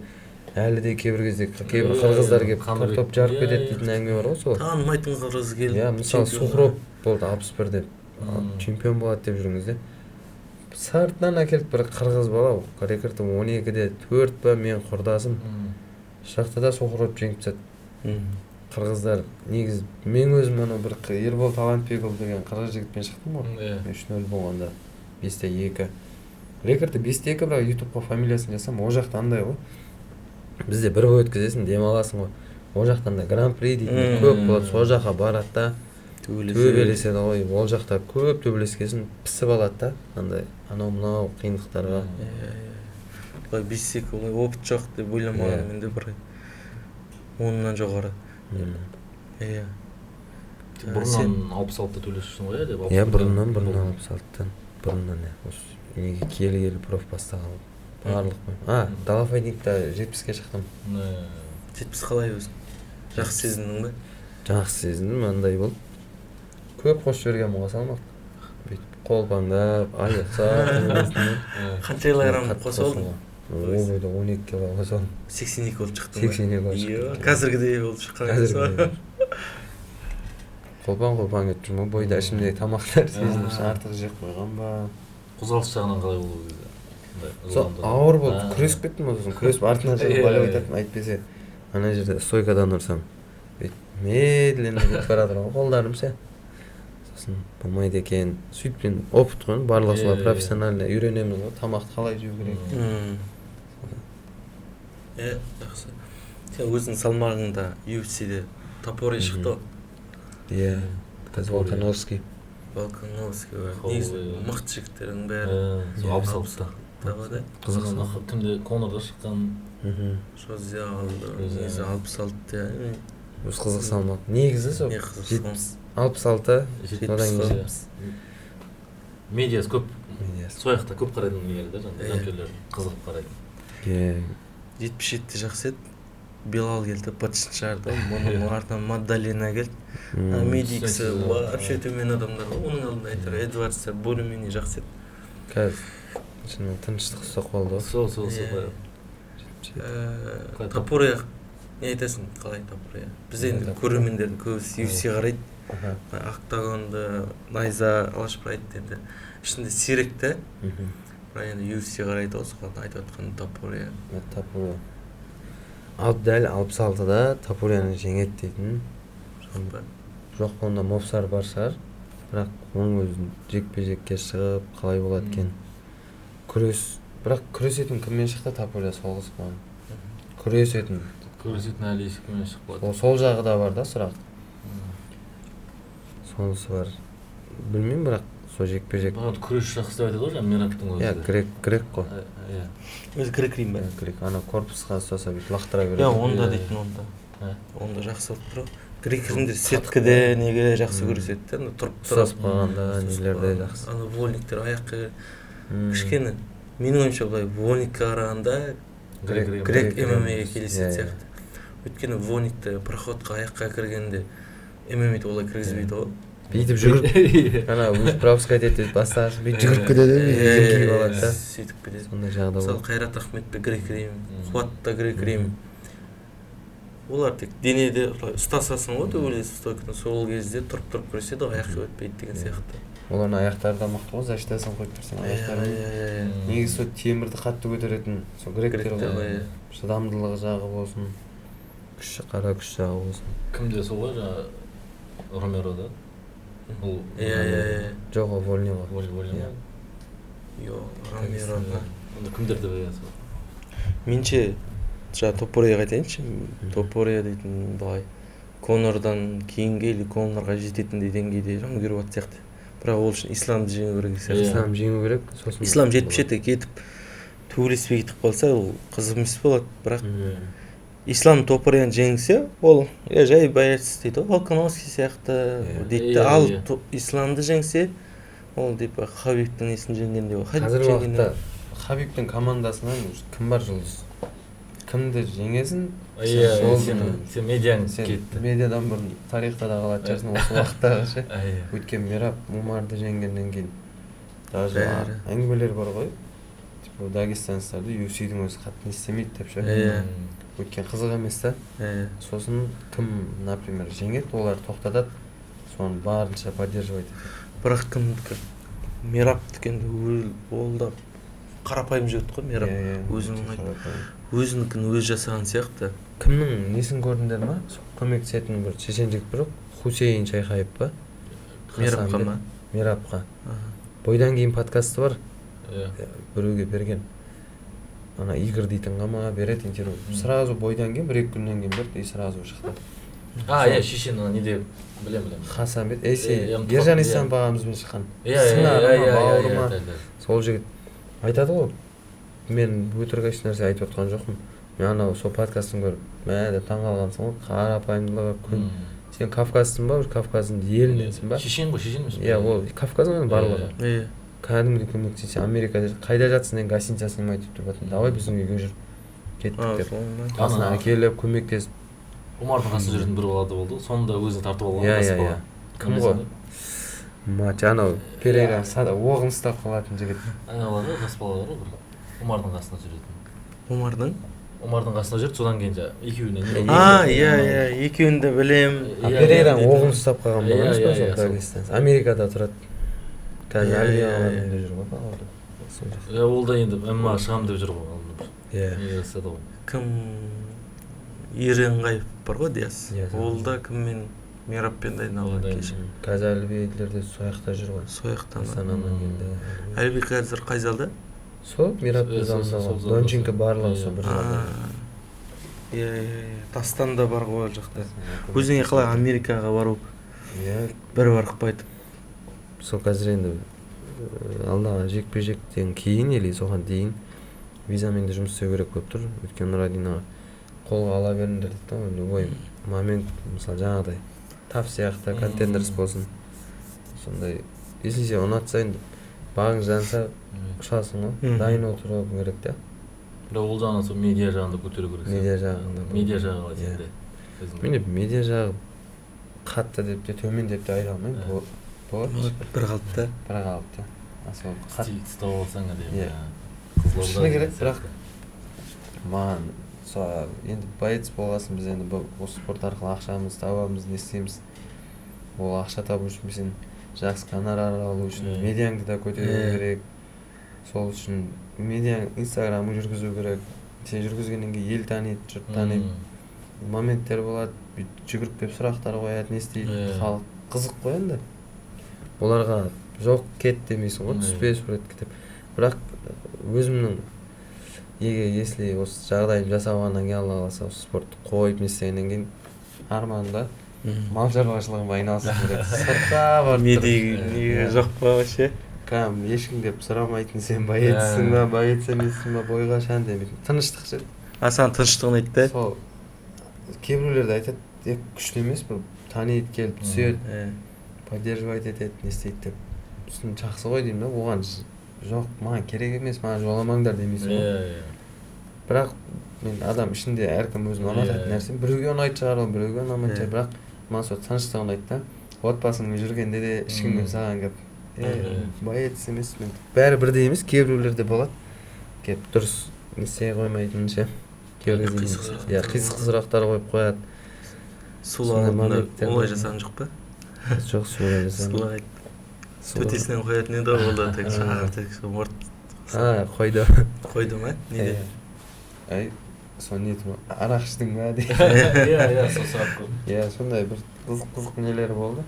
әлі де кейбір кезде кейбір қырғыздар келіп топ жарып кетеді дейтін әңгіме бар ғой сол. Танымайтын қырғыз келіп. Мысалы Сухров болды 61-де чемпион болады деп жүрген кезде сыртынан әкеліп бір қырғыз бала, рекордым 12-де 4 па, мен құрдасым. Шақта да Сухров жеңіп тастады. Қырғыздар негіз мен өзім анау бір Ербол Талантбекұлы деген қырғыз жігітпен шықтым ғой. 3-0 болғанда 5-те 2. Рекорды 5-те 2, бірақ ютубқа фамилиясын жасам, ол жақта андай ғой. Бізде бір өткізесің, демаласың ғой. Ол жақтан да гран-при дейтін көп болады, сол жаққа барады да төбелеседі ғой. Ол жақта көп төбелескесін пісіп алады да, андай анау-мынау қиындықтарға. Былай 5-те 2 олай опыт жоқ деп ойламаған менде бір 10-нан жоғары. Бұрыннан 66-та төлесің ғой деп? Бұрыннан 66-тан. Бұрыннан неге келі проф бастаған барлық қой. Далафайдингта 70-ке шықтым. 70 қалай өзің? Жақсы сезіндің бе? Жақсы сезіндім, андай болды. Көп қош жіберген мұға салмақ. Бүйтіп қолпаңдап, аяқсап. Қанша килограмм қоса олдың? Ойда 12 кило қоса олдым. 82 болып шықтың ба? 82 болып шықтым. Қазіргідей болып шыққан. Қолпаң кетіп жүрмін, бойда ішімдегі тамақтар сезіліп артық жеп қойған ба. Қозғалыс жағынан қалай болды? Сол ауыр болды, күресіп кеттім сосын, күресіп артынан шығып балап айтатын, әйтпесе ана жерде стойкадан ұрсам медленно кетіп бара жатыр ғой қолдарым ше. Сосын болмайды екен, сөйтіп опыт қой, барлығы солай профессионально үйренеміз ғой, тамақты қалай жеу керек. Жақсы. Сен өзің салмағыңда UFC-де Топорий шықты ғой. Қазір Волконовский. Негізі мықты жігіттердің бәрі 60-та. Қызықсан. Түнде Конорда шыққан. Жозе алды, негізі 66-та. Өз қызық салмақ. Негізі сол 66-та. Медиасы көп. Сояқта көп қарайтын негелі да, жанкерлер қызығып қарайтын. 77-те жақсы еді. Белал келді, бытшын шарды, оның артынан Мадалина келді. Медиксі, вообще төмен адамдар, оның алдында айтыр, Эдвардсы, более-менее жақсы еді. Қазір тыныштық ұстап қалды ғой. Сол. Топория, не айтасың, қалай Топория? Біз енді көрермендердің көбісі UFC қарайды. Октагонды, Найза, Алашпырайды енді. Ішінде сирек те, бірақ енді UFC қарайды ғой, соған айтып отқан Топория. Дәл 66-да Топорияны жеңеді дейтін. Жоқ па? Жоқ, онда Мовсар бар шығар. бірақ оның өзін жекпе-жекке шығып қалай болады екен. Бірақ күресетін кіммен шықты Тополя сол қыз маған. Күресетін әлі кіммен шықпады. Сол жағы да бар да сұрақ. Сонысы бар. Білмеймін, бірақ сол жекпе-жек. Күрес жақсы деп айтады ғой жаңа Мераптың өзі. Иә, грек қой. Иә. Өзі грек рим ба? Грек. Ана корпусқа ұстаса бүйтіп лақтыра береді. Онда дейтін онда. Онда жақсы болып тұр. Грек римдер сеткіде неге жақсы көрсетеді да, тұрып ұстасып қалғанда нелерде жақсы. Ана вольниктер аяққа кішкене. Менің ойымша былай вольникке қарағанда грек ММА-ге келісетін сияқты. Өйткені вольникті проходқа аяққа кіргенде ММА-ді олай кіргізбейді ғой. Бүйтіп жүгіріп, ана өз пропускать етеді, бастағыш, бүйтіп жүгіріп кетеді, киіп алады да. Сөйтіп кетеді. Сондай жағда мысалы Қайрат Ахметте грек рим, Қуатта грек рим. Олар тек денеде ұстасасың ғой, төбелесіп стойканы, сол кезде тұрып күреседі, аяққа өтпейді деген сияқты. Олардың аяқтары да мықты ғой, защитасын қойып тұрсаң аяқтарын. Негізі сол темірді қатты көтеретін, сол гректер ғой, шыдамдылығы жағы болсын, қара күш жағы болсын. Кімде сол ғой жаңа Ромерода? Жоқ, ол Вольнева. Ромерода. Кімдерді білесіз? Менше жаңа Топореяға айтайыншы. Топорея дейтін былай Конордан кейінге или Конорға жететіндей деңгейде жауынгер болатын сияқты. Бірақ ол үшін исламды жеңу керек сияқты. Ислам жеңу керек, сосын Ислам 77-те кетіп төбелеспей кетіп қалса, ол қызық емес болады. Бірақ Ислам Топореяны жеңсе, ол жай боец дейді ғой, Волконовский сияқты дейді. Ал Исламды жеңсе, ол деп Хабибтің несін жеңгенде ол. Қазіргі уақытта Хабибтің командасынан кім бар жұлдыз? Кімді жеңесін? Сен медиаң кетті. Медиадан бұрын тарихта да қалатын шығарсың осы уақыттағы ше. Өйткені Мерап Умарды жеңгеннен кейін даже әңгімелер бар ғой. Типа дагестанецтарды UFC-дің өзі қатты не істемейді деп ше. Өйткені қызық емес та. Сосын кім, например, жеңеді, олар тоқтатады, соны барынша поддерживать етеді. Бірақ кім Мерап дегенде ол да қарапайым жігіт қой, Мерап. Өзінікін өзі жасаған сияқты. Кімнің несін көрдіңдер ма? Көмектесетін бір шешен жігіт бір Хусейн Шайхаев па? Мерапқа ма? Мерапқа. Бойдан кейін подкасты бар. Біреуге берген. Ана Игорь дейтін ғама береді интервью. Сразу бойдан кейін, 1-2 күннен кейін берді, и сразу шықты. Шешен не деп білем. Хасанбет, Ержан Исламов ағамызбен шыққан. Сыңарыма, бауырыма. Сол жігіт айтады ғой. Мен өтірік еш нәрсе айтып отқан жоқпын. Мен анау сол подкастын көріп, деп таңғалғансың ғой, қарапайымдылығы күн. Сен Кавказсың ба, Кавказдың еліненсің ба? Шешен ғой, шешен емес. Ол Кавказдың барлығы. Кәдімгі көмектесе, Америкада қайда жатсың деген гостиница снимать етіп тұрып, давай біздің үйге жүр. Кеттік деп. Қасына әкеліп, көмектесіп. Омардың қасында жүретін бір балады болды, сонда өзі тартып алған. Кім ғой? Анау Перейра оғын ұстап қалатын жігіт. Аналары жас балалар ғой бір. Омардың қасында жүретін. Омардың қасында жүрді, содан кейін екеуінен. Екеуін де білем. Перейраның оғын ұстап қалған болған. Америкада тұрады. Қазір Альбияғаларында жүр ғой. Ол да енді ММА шығам деп жүр ғой. Кім Еренғайып бар ғой, Диас. Ол да кіммен Мераппен дайындалған кеше. Қазір Әлбиевлерде сояқта жүр ғой. Сояқтан. Астанадан келді. Әлби қазір қай залда? Сол Мераппен залында. Донченко барлығы сол бір залда. Дастан да бар ғой ол жақта. Өзіңе қалай Америкаға бару? Бір барып қайтып. Сол қазір енді алдағы жекпе-жектен кейін или соған дейін визамен де жұмыс істеу керек болып тұр. Өйткені Нұрадинаға қолға ала беріңдер дейді ғой, любой момент, мысалы жаңағыдай тап сияқты контендерс болсын. Сондай, если сен ұнатса енді бағың жанса ұшасың ғой, дайын отыру керек те. Бірақ ол жағынан сол медиа жағында көтеру керек. Медиа жағында. Медиа жағы қалай сенде? Мен медиа жағы қатты деп те төмен деп те айта алмаймын. Бір қалыпты. Стилікті тауып алсаң әдейм. Шыны керек, бірақ маған енді боец болғасын, біз енді осы спорт арқылы ақшамыз табамыз, не істейміз. Ол ақша табу үшін сен жақсы гонорар алу үшін медиаңды да көтеру керек. Сол үшін медиаң инстаграмы жүргізу керек. Сен жүргізгеннен кейін ел таниды, жұрт таниды. Моменттер болады, жүгіріп келіп сұрақтар қояды, не істейді, халық қызық қой енді. оларға жоқ кет демейсің ғой, түспе суретке деп. Бірақ өзімнің если осы жағдайым жасағаннан кейін, алла қаласа осы спортты қойып не істегеннен кейін арманым да мал шаруашылығымен айналысқым келеді. Сыртқа барып неге жоқ па вообще? Кәдімгі ешкім деп сұрамайтын, сен боецсің ба, боец емессің ба, бойға шан демейтін. Тыныштық ше. Саған тыныштығын айтты. Сол кейбіреулерді айтады, күшті емес, бір таниды, келіп түседі, поддерживать етеді, не істейді деп. Сосын жақсы ғой деймін да, оған жоқ, маған керек емес, маған жоламаңдар демейсің ғой. Бірақ мен адам ішінде әркім өзін ұнататын нәрсе, біреуге ұнайды шығар, біреуге ұнамайды шығар, бірақ маған сол тыныштығын айтты да. Отбасыңмен жүргенде де ешкіммен саған келіп боец емеспін. Бәрі бірдей емес, кейбіреулерде болады. Келіп дұрыс не істей қоймайтын ше. Қисық сұрақтар қойып қояды. Сулағында олай жасаған жоқ па? Жоқ, солай жасаған. Сулағайды. Төтесінен қоятын еді ол да тек шағар мұрт. Қойды ма? Неде? Сол нетім арақ іштің ба дейді. Сол сұрақ көп. Сондай бір қызық нелері болды.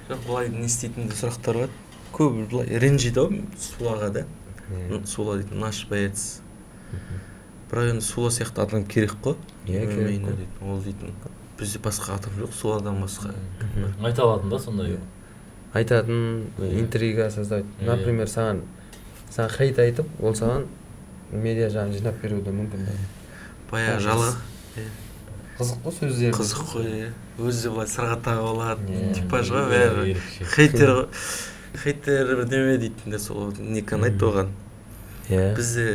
Жоқ, бұлай не істейтінді сұрақтар бар. Көбі бұлай ренжиді ау Сулаға да. Сула дейтін наш боец. Бірақ енді Сула сияқты адам керек қой. Ол дейтін бізде басқа адам жоқ, Суладан басқа. Айта алатын да сондай. Айтатын, интрига создать. Например, саған хейт айтып, ол саған медиа жағын жинап беруді мүмкін. Баяғы жалы. Қызық қой сөздері. Қызық қой. Өзі былай сырға тағы болады. Типаж ғой бәрі. Хейтер бірдеме дейтін де сол неканы айтты оған. Бізде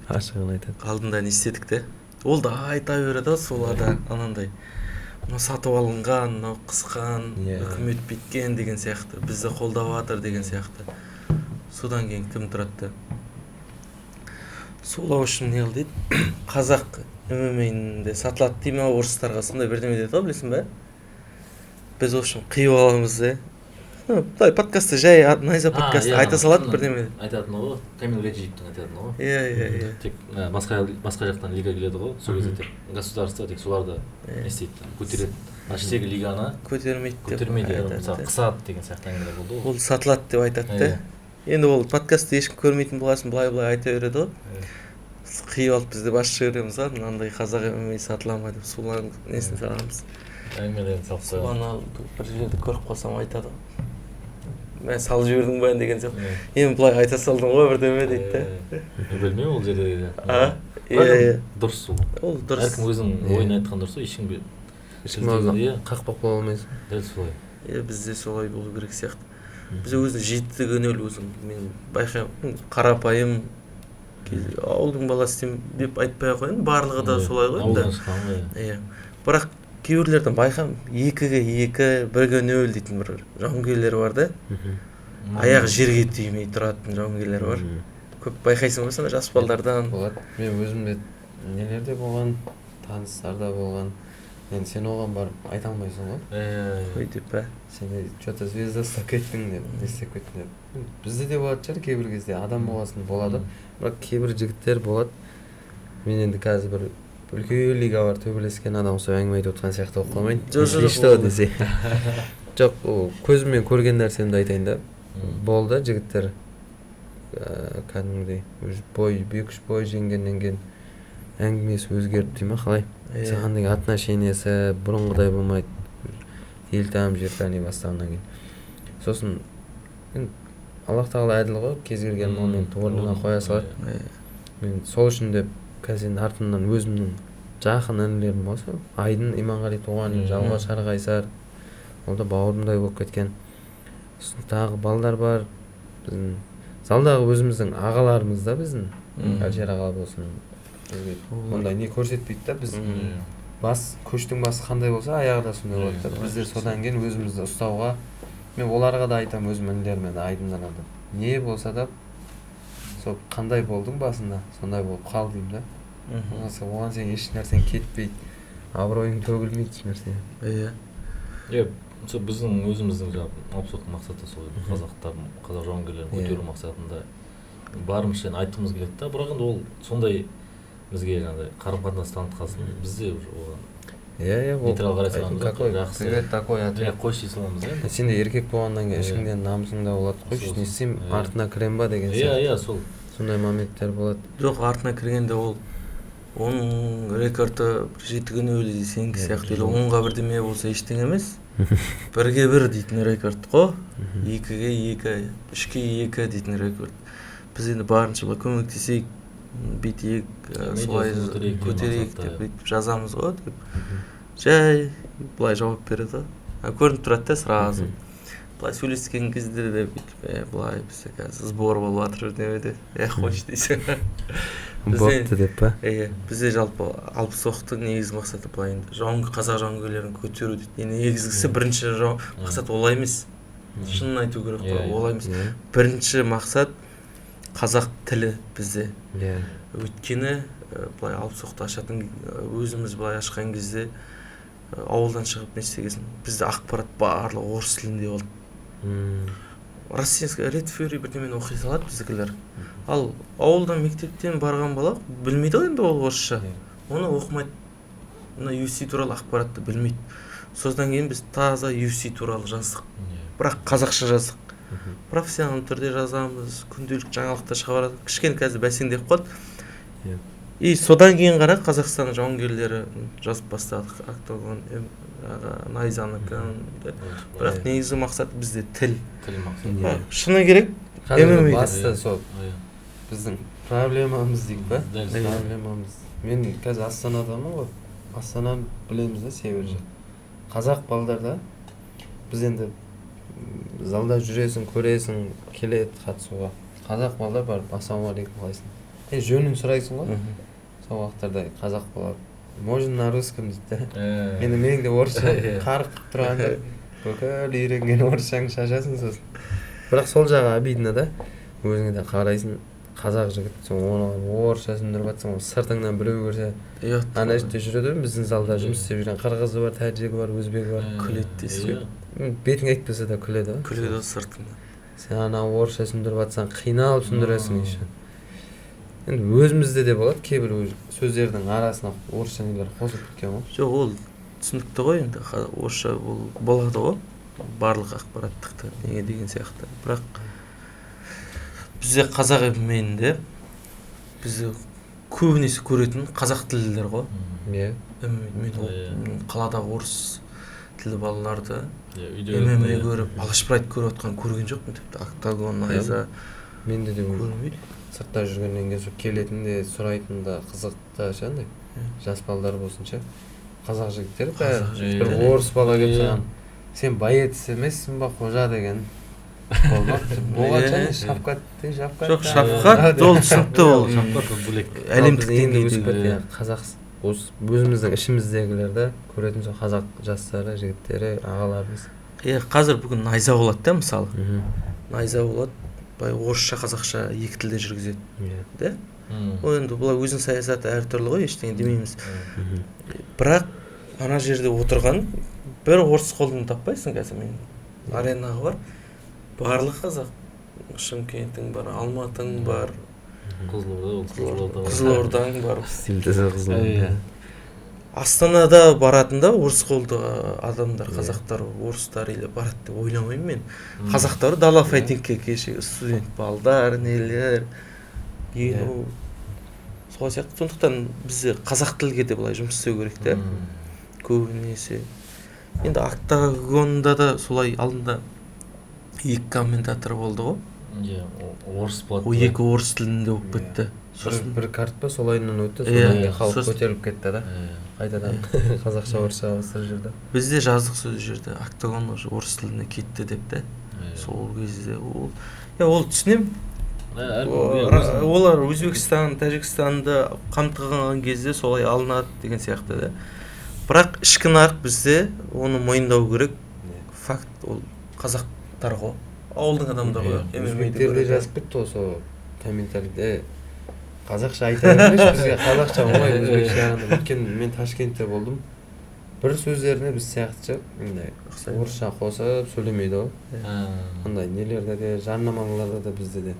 ашығын айтады. Алдында не істедік те. Ол да айта береді Сулада анандай. Сатып алынған, қысқан, үкімет биткен деген сияқты. Бізді қолдап жатыр деген сияқты. Содан кейін кім тұрады? Сула үшін не қыл дейді? Қазақ ММА-інде сатылады дей ма, орыстарға сондай бірдеме деді ғой, білесің бе? Біз үшін қиып аламыз де. Бұлай подкастты жай найза подкасты айта салады бірдеме. Айтатын ғой, Камил Реджиевтің айтатын ғой. Тек басқа жақтан лига келеді ғой, сол кезде тек государство тек соларды не істейді, көтереді. Іштегі лиганы көтермейді, мысалы қысады деген сияқты әңгімелер болды ғой. Ол сатылады деп айтады да. Енді ол подкастты ешкім көрмейтін болғасын, былай айта береді ғой. Қиып алып бізді бас шығарамыз ба, мынандай қазақ ММА сатыла ма деп Суланың несін саламыз. Әңгімелерін салып қоямыз. Суланы бір жерде көріп қалсам айтады ғой. Мен салып жібердің ба деген сияқты. Енді былай айта салдың ғой бірдеме дейді да. Білмеймін ол жерде. Дұрыс ол. Ол дұрыс. Әркім өзінің ойын айтқан дұрыс, ешкімге қақпақ бола алмайсың. Дәл солай. Бізде солай болу керек сияқты. Біз өзі жетті көнел өзім мен байқаймын, қарапайым ауылдың баласы деп айтпай ақ қояйын, барлығы да солай ғой. Ауылдан шыққан ғой. Бірақ кейбіреулерден байқаймын, 2-2, 1-0 дейтін бір жауынгерлер бар да. Аяғы жерге тимей тұратын жауынгерлер бар. Көп байқайсың ба сонда жас балдардан? Болады. Мен өзімде нелерде болған, таныстарда болған. Мен сен оған барып айта алмайсың ғой. Қой деп па. Сен что-то звезда ұстап кеттің деп, не істеп кеттің деп. Бізде де болады шығар кейбір кезде, адам болғасын болады. Бірақ кейбір жігіттер болады. Мен енді қазір бір үлкен лига бар, төбелескен адам ұқсап әңгіме айтып отқан сияқты оқып қалмайын. Жоқ, көзіммен көрген нәрсемді айтайын да. Болды жігіттер кәдімгідей бек үш бой жеңгеннен кейін әңгімесі өзгерді дей ма қалай? Саған деген отношениесі бұрынғыдай болмайды. Ел там жер тани бастағаннан кейін. Сосын Аллах тағала әділ ғой, кез келген момент орнына қоя салады. Мен сол үшін деп қазір артымнан өзімнің жақын інілерім болса, Айдын Иманғали туған, Жалға Шарғайсар, ол да бауырымдай болып кеткен. Сосын тағы балдар бар. Біздің залдағы өзіміздің ағаларымыз да біздің, Әлшер ағалар болсын. Ондай не көрсетпейді да біз. Көштің басы қандай болса, аяғы да сондай болады. Біздер содан кейін өзімізді ұстауға, мен оларға да айтам өзім інілеріме Айдындан адам. Не болса да сол қандай болдың басында, сондай болып қал деймін да. Оған сен еш нәрсен кетпейді, абыройың төгілмейді нәрсе. Біздің өзіміздің абсолютті мақсаты сол қазақ жауынгерлерін көтеру мақсатында барымызша айтқымыз келеді да. Бірақ енді ол сондай бізге қарым-қатынас танытқасын, бізде оған Иә, нейтрал қарай саламыз какой жақсы. привет такой ответ. Қойшы дей саламыз иә. Сен де еркек болғаннан кейін ішіңден намысың да болады. Қойшы, не істеймін, артына кірем ба деген сияқты. Иә, сол. Сондай моменттер болады. жоқ, артына кіргенде ол оның рекорды 7 күн өлі сенікі сияқты, или 10-ға бірдеме болса ештеңе емес. 1-ге 1 дейтін рекорд қой, 2-ге 2, 3-ге 2 дейтін рекорд. Біз енді барынша көмектесейік, бүйтейік, солай көтерейік деп бүйтіп жазамыз ғой деп. Жай былай жауап береді. Көрініп тұрады да сразу. Былай сөйлескен кезде де бүйтіп, былай бізде қазір сбор болып жатыр демеде. Қойшы дейсің. Бопты деп па? Бізде жалпы алпыс оқтың негізгі мақсаты былай енді қазақ жауынгерлерін көтеру дейді. Негізгісі бірінші мақсат олай емес. Шынын айту керек қой, олай емес. Бірінші мақсат қазақ тілі бізде. Өйткені былай алпыс оқты ашатын өзіміз былай ашқан кезде ауылдан шығып не істегесін. Бізде ақпарат барлығы орыс тілінде болды. Российский Red Fury бірдемені оқи салады біздікілер. Ал ауылдан мектептен барған бала білмейді ғой енді ол орысша. Оны оқымайды. Мына UFC туралы ақпаратты білмейді. Содан кейін біз таза UFC туралы жаздық. Бірақ қазақша жаздық. Профессионал түрде жазамыз, күнделік жаңалықта шығарады. Кішкене қазір бәсеңдеп қалды. И содан кейін ғана Қазақстан жауынгерлері жазып бастадық. Октагон, Найзаныкын. Бірақ негізгі мақсат бізде тіл. Тіл мақсат. Шыны керек. Басты сол. Біздің проблемамыз дейік па? Проблемамыз. Мен қазір Астанадамын ғой. Астананы білеміз да, север жақ. Қазақ балдарда біз енді залда жүресің, көресің, келеді қатысуға. Қазақ балдар бар, ассалаумағалейкум, қалайсың? Жөнін сұрайсың ғой. Сол уақыттарда қазақ бала можно на русском дейді. Енді менің де орысша қарық тұрғанда бүкіл үйренген орысшаңды шашасың сосын. Бірақ сол жағы обидно да. Өзіңе де қарайсың, қазақ жігіт, оның орысшасын тұрып жатсың, сыртыңнан біреу көрсе, ана жерде жүреді, біздің залда жұмыс істеп жүрген қырғызы бар, тәжігі бар, өзбегі бар. Күледі дейсің. Бетің айтпаса да күледі. Күледі сыртыңнан. Сен ана орысшасын тұрып жатсың, қиналып түсіндіресің еще. Енді өзімізде де болады, кейбір сөздердің арасына орысша нелер қосып кеткен ғой. Жоқ, ол түсінікті ғой енді, орысша болады ғой, барлық ақпараттықты неге деген сияқты. Бірақ бізде қазақ емейінде бізде көбінесе көретін қазақ тілділер ғой. Мен қаладағы орыс тілді балаларды ММА көріп, алашпырайды көріп отқан көрген жоқпын тіпті. Октагон, Найза менде де көрмейді. Сыртта жүргеннен кейін келетін де сұрайтын да қызықты шандай. Жас балдар болсынша қазақ жігіттері бәрі бір орыс бала келіп саған сен боец емессің ба қожа деген болған және Шафкат. Жоқ, Шафкат ол түсінікті ол. Шафкат бөлек. Әлемдік деңгейдегі қазақ өзіміздің ішіміздегілерді көретін сол қазақ жастары, жігіттері, ағаларымыз. Қазір бүгін Найза болады да мысалы. Найза болады. Орысша, қазақша екі тілде жүргізеді. Ол енді бұлай өзінің саясаты әртүрлі ғой, ештеңе демейміз. Бірақ ана жерде отырған бір орыс қолын таппайсың қазір. Мен аренаға бар, барлық қазақ. Шымкентің бар, Алматың бар, Қызылордаң бар. Стильдесі Қызылорда. Астанада баратында орыс қолды адамдар, қазақтар, орыстар или барады деп ойламаймын мен. Қазақтар дала файтингке кеше студент балдар, нелер. Солай сияқты. Сондықтан бізде қазақ тілге де былай жұмыс істеу керек те. Көбінесе. Енді Октагонда да солай алдында 2 комментатор болды ғой. Орыс болады. Ол 2 орыс тілінде болып кетті. Бір карт па солайынан өтті, содан кейін халық көтеріліп кетті да. Қайтадан қазақша орысша ауыстырып жүрді. Бізде жаздық сөз жерде Октагон орыс тіліне кетті деп те. Сол кезде ол түсінем. Олар Өзбекстан, Тәжікстанды қамтыған кезде солай алынады деген сияқты да. Бірақ ішкі нарық бізде оны мойындау керек. Факт ол қазақтар ғой, ауылдың адамдар ғой. Өзбектерде жазып кетті осы комментарийде. Қазақша айта бермеш бізге, қазақша оңай өзбекше жағында. Өйткені мен Ташкентте болдым. Бір сөздеріне біз сияқтыша орысша қосып сөйлемейді ғой. Қандай нелерде де, жарнамаларда да бізде де.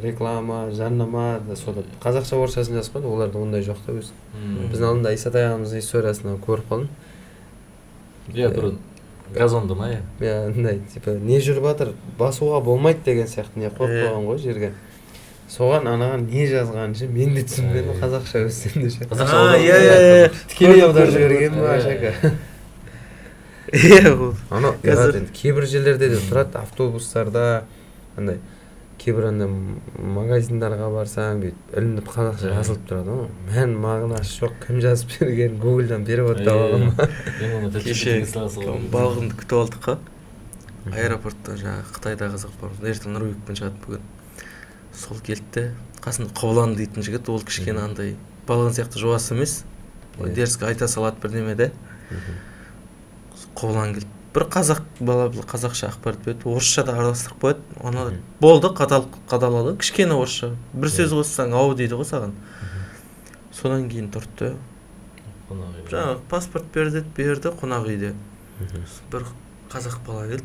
реклама, жарнама да сода қазақша орысшасын жазып қойды, оларда ондай жоқ та өзі. Біздің алдында Исатай ағамыздың историясынан көріп қалдым. Иә, бір газонды ма, иә, андай типа не жүріп жатыр, басуға болмайды деген сияқты не қойып қойған ғой жерге. Соған анаған не жазғанын мен де түсінбедім, қазақша өссем де ше. Иә. Тікелей аударып жіберген ба шака. Иә, Ана енді кейбір жерлерде де тұрады, автобустарда, андай кейбір андай магазиндарға барсаң бүйтіп ілініп қазақша жазылып тұрады ғой. Мән мағынасы жоқ, кім жазып берген, Гуглдан перевод табамын. Кеше балғынды күтіп алдық қой. Аэропортта жаңағы Қытайда қазақ бар. Ертең Нұрбекпен шығады бүгін. Сол келді. Қасында Қобылан дейтін жігіт, ол кішкене андай балғын сияқты жуас емес. Дерске айта салады бірдеме де. Қобылан келді. Бір қазақ бала қазақша ақпарат берді, орысша да араластырып қояды. Оны болды, қадалады, кішкене орысша. Бір сөз қоссаң ау дейді ғой саған. Содан кейін тұрды. Жаңағы паспорт берді қонақ үйде. Бір қазақ бала келді,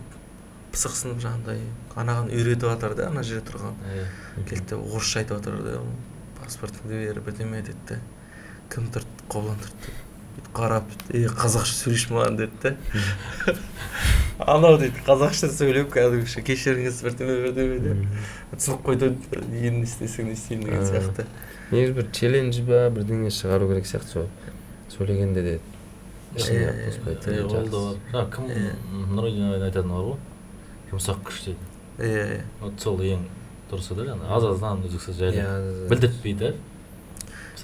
пысықсынып жаңағыдай анаған үйретіп жатыр да, ана жерде тұрған. Келді, орысша айтып жатыр да, паспортыңды бер, бірдеме деді. Кім тұрды? Қобылан тұрды. Қарап, қазақша сөйлеш маған деді. Анау дейді, қазақша сөйлеп кәдімгіше кешіріңіз бірдеме де. Түсіп қойды, енді істесең не істеймін деген сияқты. Негізі бір челлендж ба, бірдеңе шығару керек сияқты сөйлегенде де. Иә, ол да бар. Кім Нұридин айтатын бар ғой, жұмсақ күш дейді. Иә. Сол ең дұрысы да, аз-аздан үзіксіз жайлы білдіртпейді.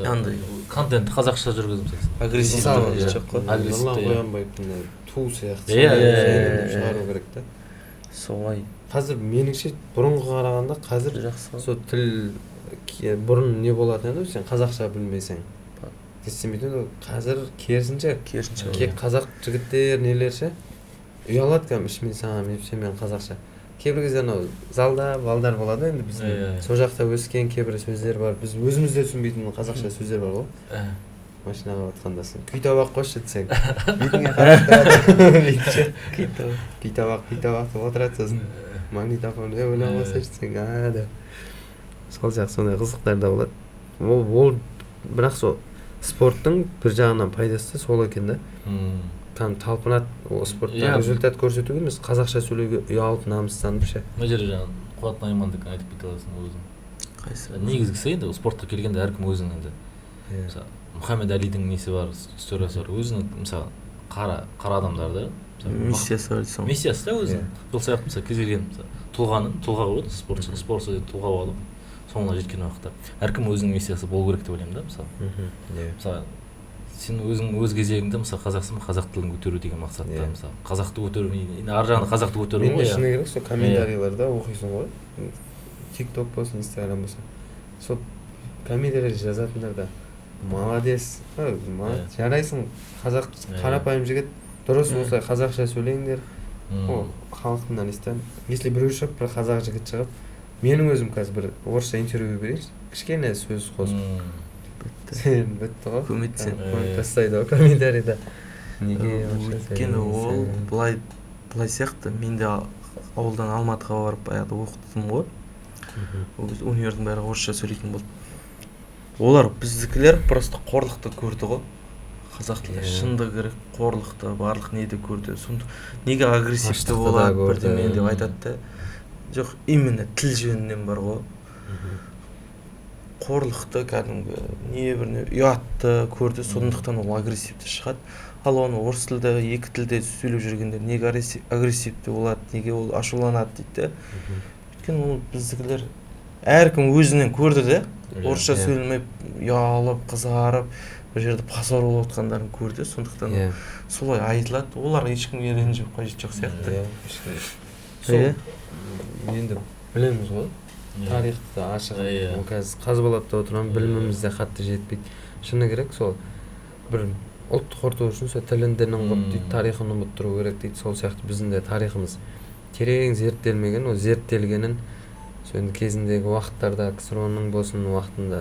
Андай контент қазақша жүргізіп агрессивті жоқ қой. Агрессивті қоянбайды, ту сияқты шығару керек та. Солай. Қазір меніңше бұрынғы қарағанда қазір жақсы. Сол тіл бұрын не болатын еді, сен қазақша білмесең естімейтін. Қазір керісінше кек қазақ жігіттер нелерше ұялады кәдімгі ішімен саған мен қазақша. Кейбір кезде анау залда балдар болады енді біздің сол жақта өскен кейбір сөздер бар. Біз өзімізде түсінбейтін қазақша сөздер бар ғой. Машинаға отқанда сен күй табақ қойшы десең, бетіңе қарап тұрады. Күй табақ деп отырады сосын. Магнитофон ойлап қойсайшы десең, деп. Сол сияқты сондай қызықтар да болады. Ол бірақ сол спорттың бір жағынан пайдасы сол екен да. Талпынады спортта результат көрсетуге емес, қазақша сөйлеуге ұялып намыстанып ше. Мына жерде жаңағы Қуат Наймандікін айтып кете аласың өзің. Қайсы? Негізгісі енді спортқа келгенде әркім өзінің енді. Мысалы Мұхаммед Алидің несі бар, историясы бар. Өзінің мысалы қара адамдарды миссиясы бар дейсің. Миссиясы да өзінің. Сол сияқты мысалы кез келген тұлғаға қойды, спорт тұлға алып соңына жеткен уақытта әркім өзінің миссиясы болу керек деп ойлаймын да мысалы. Мысалы сен өзің өз кезегіңде мысалы қазақсың, қазақ тілін көтеру деген мақсатта мысалы қазақты көтеру, ар жағында қазақты көтеру ғой. Мен шыны керек сол комментарийлерда оқисың ғой. TikTok болсын, Instagram болсын. Сол комментарийлер жазатындар да молодец, жарайсың, қазақ қарапайым жігіт, дұрыс осылай қазақша сөйлеңдер. Халықтың анестен. Если біреу шығып, бір қазақ жігіт шығып, менің өзім қазір бір орысша интервью берейінші, кішкене сөз қосып. Сен бітті ғой. Көмектесең. Тастайды ғой комментарийда. Неге өйткені ол былай сияқты, мен де ауылдан Алматыға барып баяғыда оқыдым ғой. Универдің бәрі орысша сөйлейтін болды. Олар біздікілер просто қорлықты көрді ғой. Қазақ тілі шындығы керек, қорлықты, барлық неде көрді. Неге агрессивті болады, бірдеме деп айтады. Жоқ, именно тіл жөнінен бар ғой. Қорлықты кәдімгі не ұятты көрді, сондықтан ол агрессивті шығады. Ал оны орыс тілді, екі тілде сөйлеп жүргендер неге агрессивті болады, неге ол ашуланады дейді. Өйткені ол біздікілер әркім өзінен көрді де, орысша сөйлемей ұялып, қызарып, бір жерде позор болып отқандарын көрді, сондықтан солай айтылады. Олар ешкімге ренжіп қажет жоқ сияқты. Енді білеміз ғой. Тарихты ашық, қазір Қазбалатта отырған білімімізде қатты жетпейді. Шыны керек, сол бір ұлт қорыту үшін сол тілін ұмыт дейді, тарихын ұмыттыру керек дейді. Сол сияқты біздің де тарихымыз терең зерттелмеген, ол зерттелгенін сол кезіндегі уақыттарда КСРО-ның болсын уақытында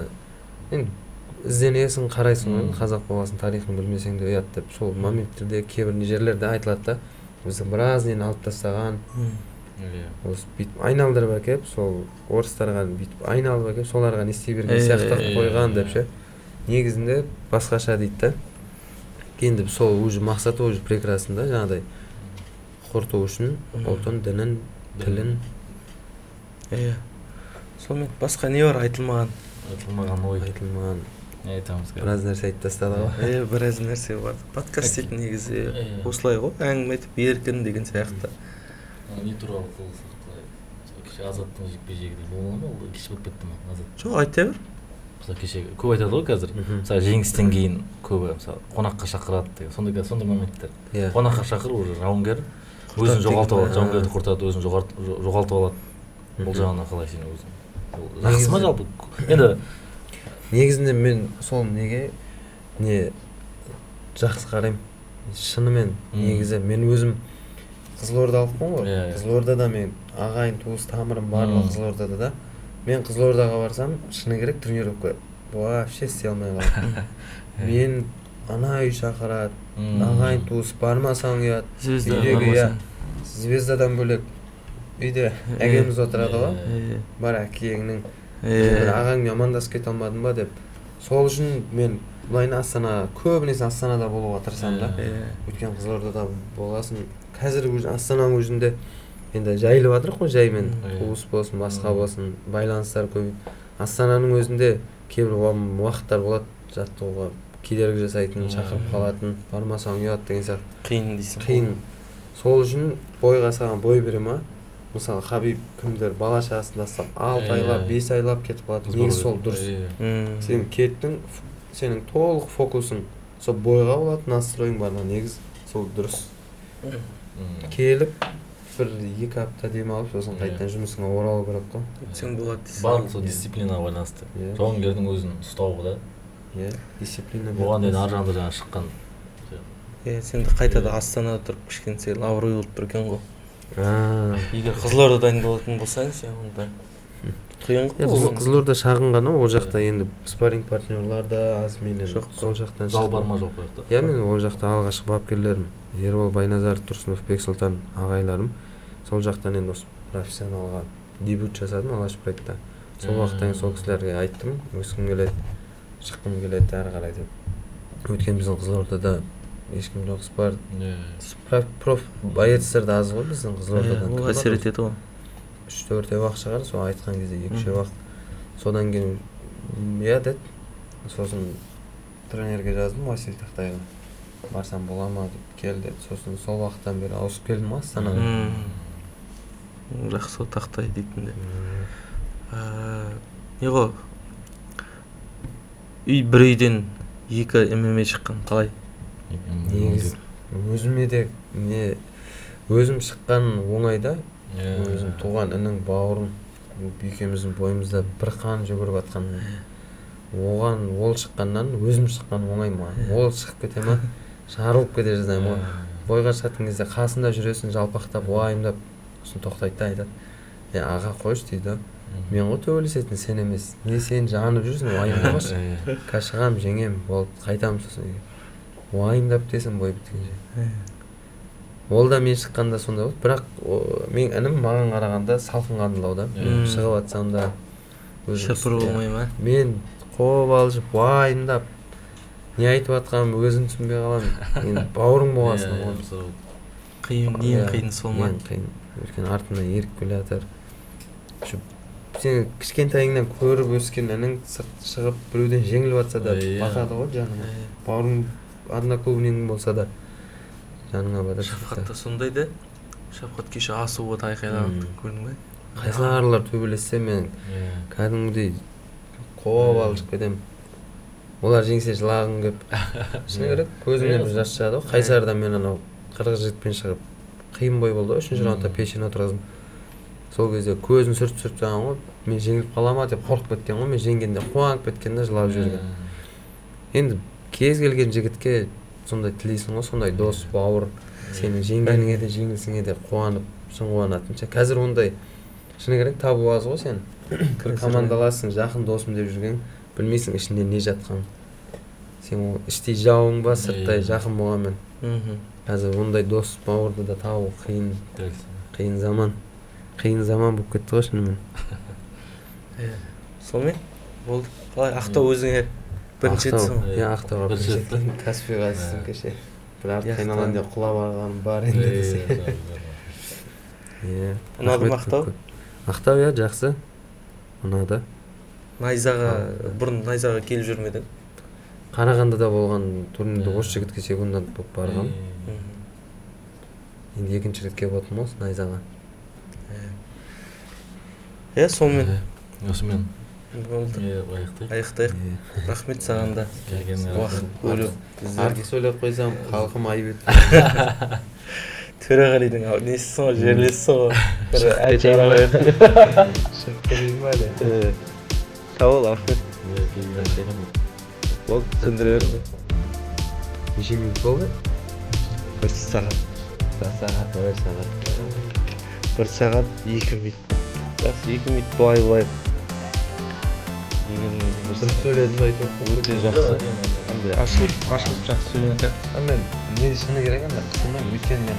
ізденесің, қарайсың ғой, қазақ болғасын тарихын білмесең де ұят деп. Сол моменттерде кейбір жерлерде айтылады да, біздің біраз нені алып тастаған, осы бүйтіп айналдырып әкеп сол орыстарға бүйтіп айналып әкеп соларға не істей берген сияқты қойған деп ше. Негізінде басқаша дейді да. Енді сол уже мақсаты уже прекрасно да, жаңағыдай құрту үшін ұлтын, дінін, тілін. Сонымен басқа не бар айтылмаған? Айтылмаған. Не айтамыз? Біраз нәрсе айтып тастады ғой. Біраз нәрсе бар. Подкаст дейтін негізі осылай ғой, әңгіме айтып еркін деген сияқты. Не туралы қылсақ қалай? Кеше Азаттың жекпе-жегі дейді. Ол ма? Ол кеше болып кетті ма? Азат. Жоқ, айта бер. Мысалы кеше көп айтады ғой қазір. Мысалы жеңістен кейін көбі мысалы қонаққа шақырады деген. Сондай моменттер. Қонаққа шақыру уже жауынгер өзін жоғалтып алады, жауынгерді құртады, өзін жоғалтып алады. Бұл жағына қалай сен өзің? Жақсы ма жалпы? Енді негізінде мен сол неге не жақсы қараймын. Шынымен негізі мен өзім Қызылордалықпын ғой. Қызылордада мен ағайын туыс тамырым барлығы Қызылордада да. Мен Қызылордаға барсам, шыны керек тренировка вообще істей алмай қалдым. Мен ана үй шақырады, ағайын туыс бармасаң ұят. Звездадан бөлек үйде әкеміз отырады ғой. Бар әкеңнің ағаңмен амандасып кете алмадың ба деп. Сол үшін мен былайын Астана, көбінесе Астанада болуға тырысамын да. Өйткені Қызылордада боласың. Қазір Астананың өзінде енді жайылып жатыр ғой, жаймен туыс болсын, басқа болсын, байланыстар көп. Астананың өзінде кейбір уақыттар болады, жаттығуға кедергі жасайтын, шақырып қалатын, бармасаң ұят деген сияқты. Қиын дейсің. Қиын. Сол үшін бойға саған бой бере ма? Мысалы Хабиб кімдер бала шағасын тастап 6 айлап, 5 айлап кетіп қалады. Негізі сол дұрыс. Сен кеттің, сенің толық фокусың сол бойға болады, настройың бар ма? Негізі сол дұрыс. Келіп бір 2 апта демалып, сосын қайтадан жұмысыңа оралу керек қой. Сен болады дейсің. барлық сол дисциплинаға байланысты. Жауынгердің өзін ұстауы да. Дисциплина. Оған дейін ар жағында жаңа шыққан. Сен де қайтада Астанада тұрып кішкентай абырой болып тұрген ғой. Егер Қызылорда дайын болатын болсаң, сен онда қиын ғой. Қызылорда шағын ғана, ол жақта енді спарринг партнерлар да аз, менен сол жақтан зал бар ма жоқ па? Иә, мен ол жақта алғашқы бапкерлерім Ербол Байназаров, Тұрсынов, Бексұлтан ағайларым. Сол жақтан енді осы профессионалға дебют жасадым алғаш проектта. Сол уақыттан сол кісілерге айттым, өскім келеді, шыққым келеді әрі қарай деп. Өйткені біздің Қызылордада ешкім жоқ, проф боецтер да аз ғой біздің Қызылордадан. Ол әсер етеді ғой. 3-4 уақыт шығар, сол айтқан кезде 2 уақыт. Содан кейін деді. Сосын тренерге жаздым, Василий Тақтайға. Барсам бола ма деп келді. Сосын сол уақыттан бері ауысып келдім Астанаға. Жақсы Тақтай дейтін де. Не ғой? Бір үйден 2 ММА шыққан қалай? Негіз өзіме де өзім шыққан оңайда, өзім туған інің бауырым екеуміздің бойымызда бір қан жүгіріп жатқан. Оған ол шыққаннан өзім шыққан оңай ма? Ол шығып кете ма? Жарылып кете жаздаймын ғой. Бойға шығатын кезде қасында жүресің, жалпақтап, уайымдап, сосын тоқтайды да айтады. Аға қойшы дейді. Мен ғой төбелесетін, сен емес. Не сен жанып жүрсің, уайымдамашы. Қашығам, жеңем, болды, қайтамын сосын. Уайымдап десем бой біткенше. Ол да мен шыққанда сонда болды, бірақ мен інім маған қарағанда салқын қандылау да. Шығып атсам да шапыр болмай ма? Мен қобалжып, уайымдап, не айтып атқанымды өзім түсінбей қаламын. Енді бауырың боласың ғой. Қиын, ең қиын сол ма? Қиын. Өйткені артынан еріп келе жатыр. Сен кішкентайыңнан көріп өскен інің шығып біреуден жеңіліп атса да батады ғой жаныңа. Бауырың одноклубнигің болса да жаныңа батады. Шафқатта сондай да. Шафқат кеше асуға тайқайлап көрдің бе? Қайсарлар төбелессе мен кәдімгідей қобалжып кетемін. Олар жеңсе жылағым кеп. Шыны керек, көзімнен бір жас шығады ғой. Қайсарда мен анау қырғыз жігітпен шығып қиын бой болды ғой, 3-ші раундта пешіне отырғыздым. Сол кезде көзін сүрт саған ғой, мен жеңіліп қалама деп қорқып кеткен ғой, мен жеңгенде қуанып кеткен да жылап жүрген. Енді кез келген жігітке сондай тілейсің ғой, сондай дос, бауыр, сенің жеңгеніңе де жеңілсіңе де қуанып, шын қуанатын. Қазір ондай шыны керек табу аз ғой сен. Бір командаласың, жақын досым деп жүрген, білмейсің ішінде не жатқан. Сен іштей жауың ба, сырттай жақын болғанмен. Қазір ондай дос, бауырды да табу қиын заман. қиын заман болып кетті ғой шынымен. Сонымен болды. Қалай Ақтау өзіңе бірінші ретсің ғой? Иә, Ақтауға Бірінші рет па? Каспийға түстім кеше. Бірақ Иә, қиналғанда құлап алғаным бар енді десе. Иә. Ұнады ма Ақтау? Ақтау иә жақсы. Ұнады. Бұрын Найзаға келіп жүрмедің? Қарағандыда болған турнирде осы жігітке секундант болып барғам. Енді екінші рет келіп отырмын осы Найзаға. Иә, сонымен Осымен болды. Аяқтайық. Рахмет саған да. Уақыт бөліп біздерге. Артық сөйлеп қойсам, халқым айып етті. Төреғалидың несісің ғой, жерлесісің ғой. Бір әнші аралайық. Шықпайын ба әлі? Сау бол, рахмет. Болды, сөндіре берді. Неше минут болды? Бір сағат. Бір сағат 2 минут. Жақсы, 2 минут былай. Дұрыс сөйледім айтып. Өте жақсы. Ашылып жақсы сөйлеген сияқты. Мен не шыны керек анда? Өйткені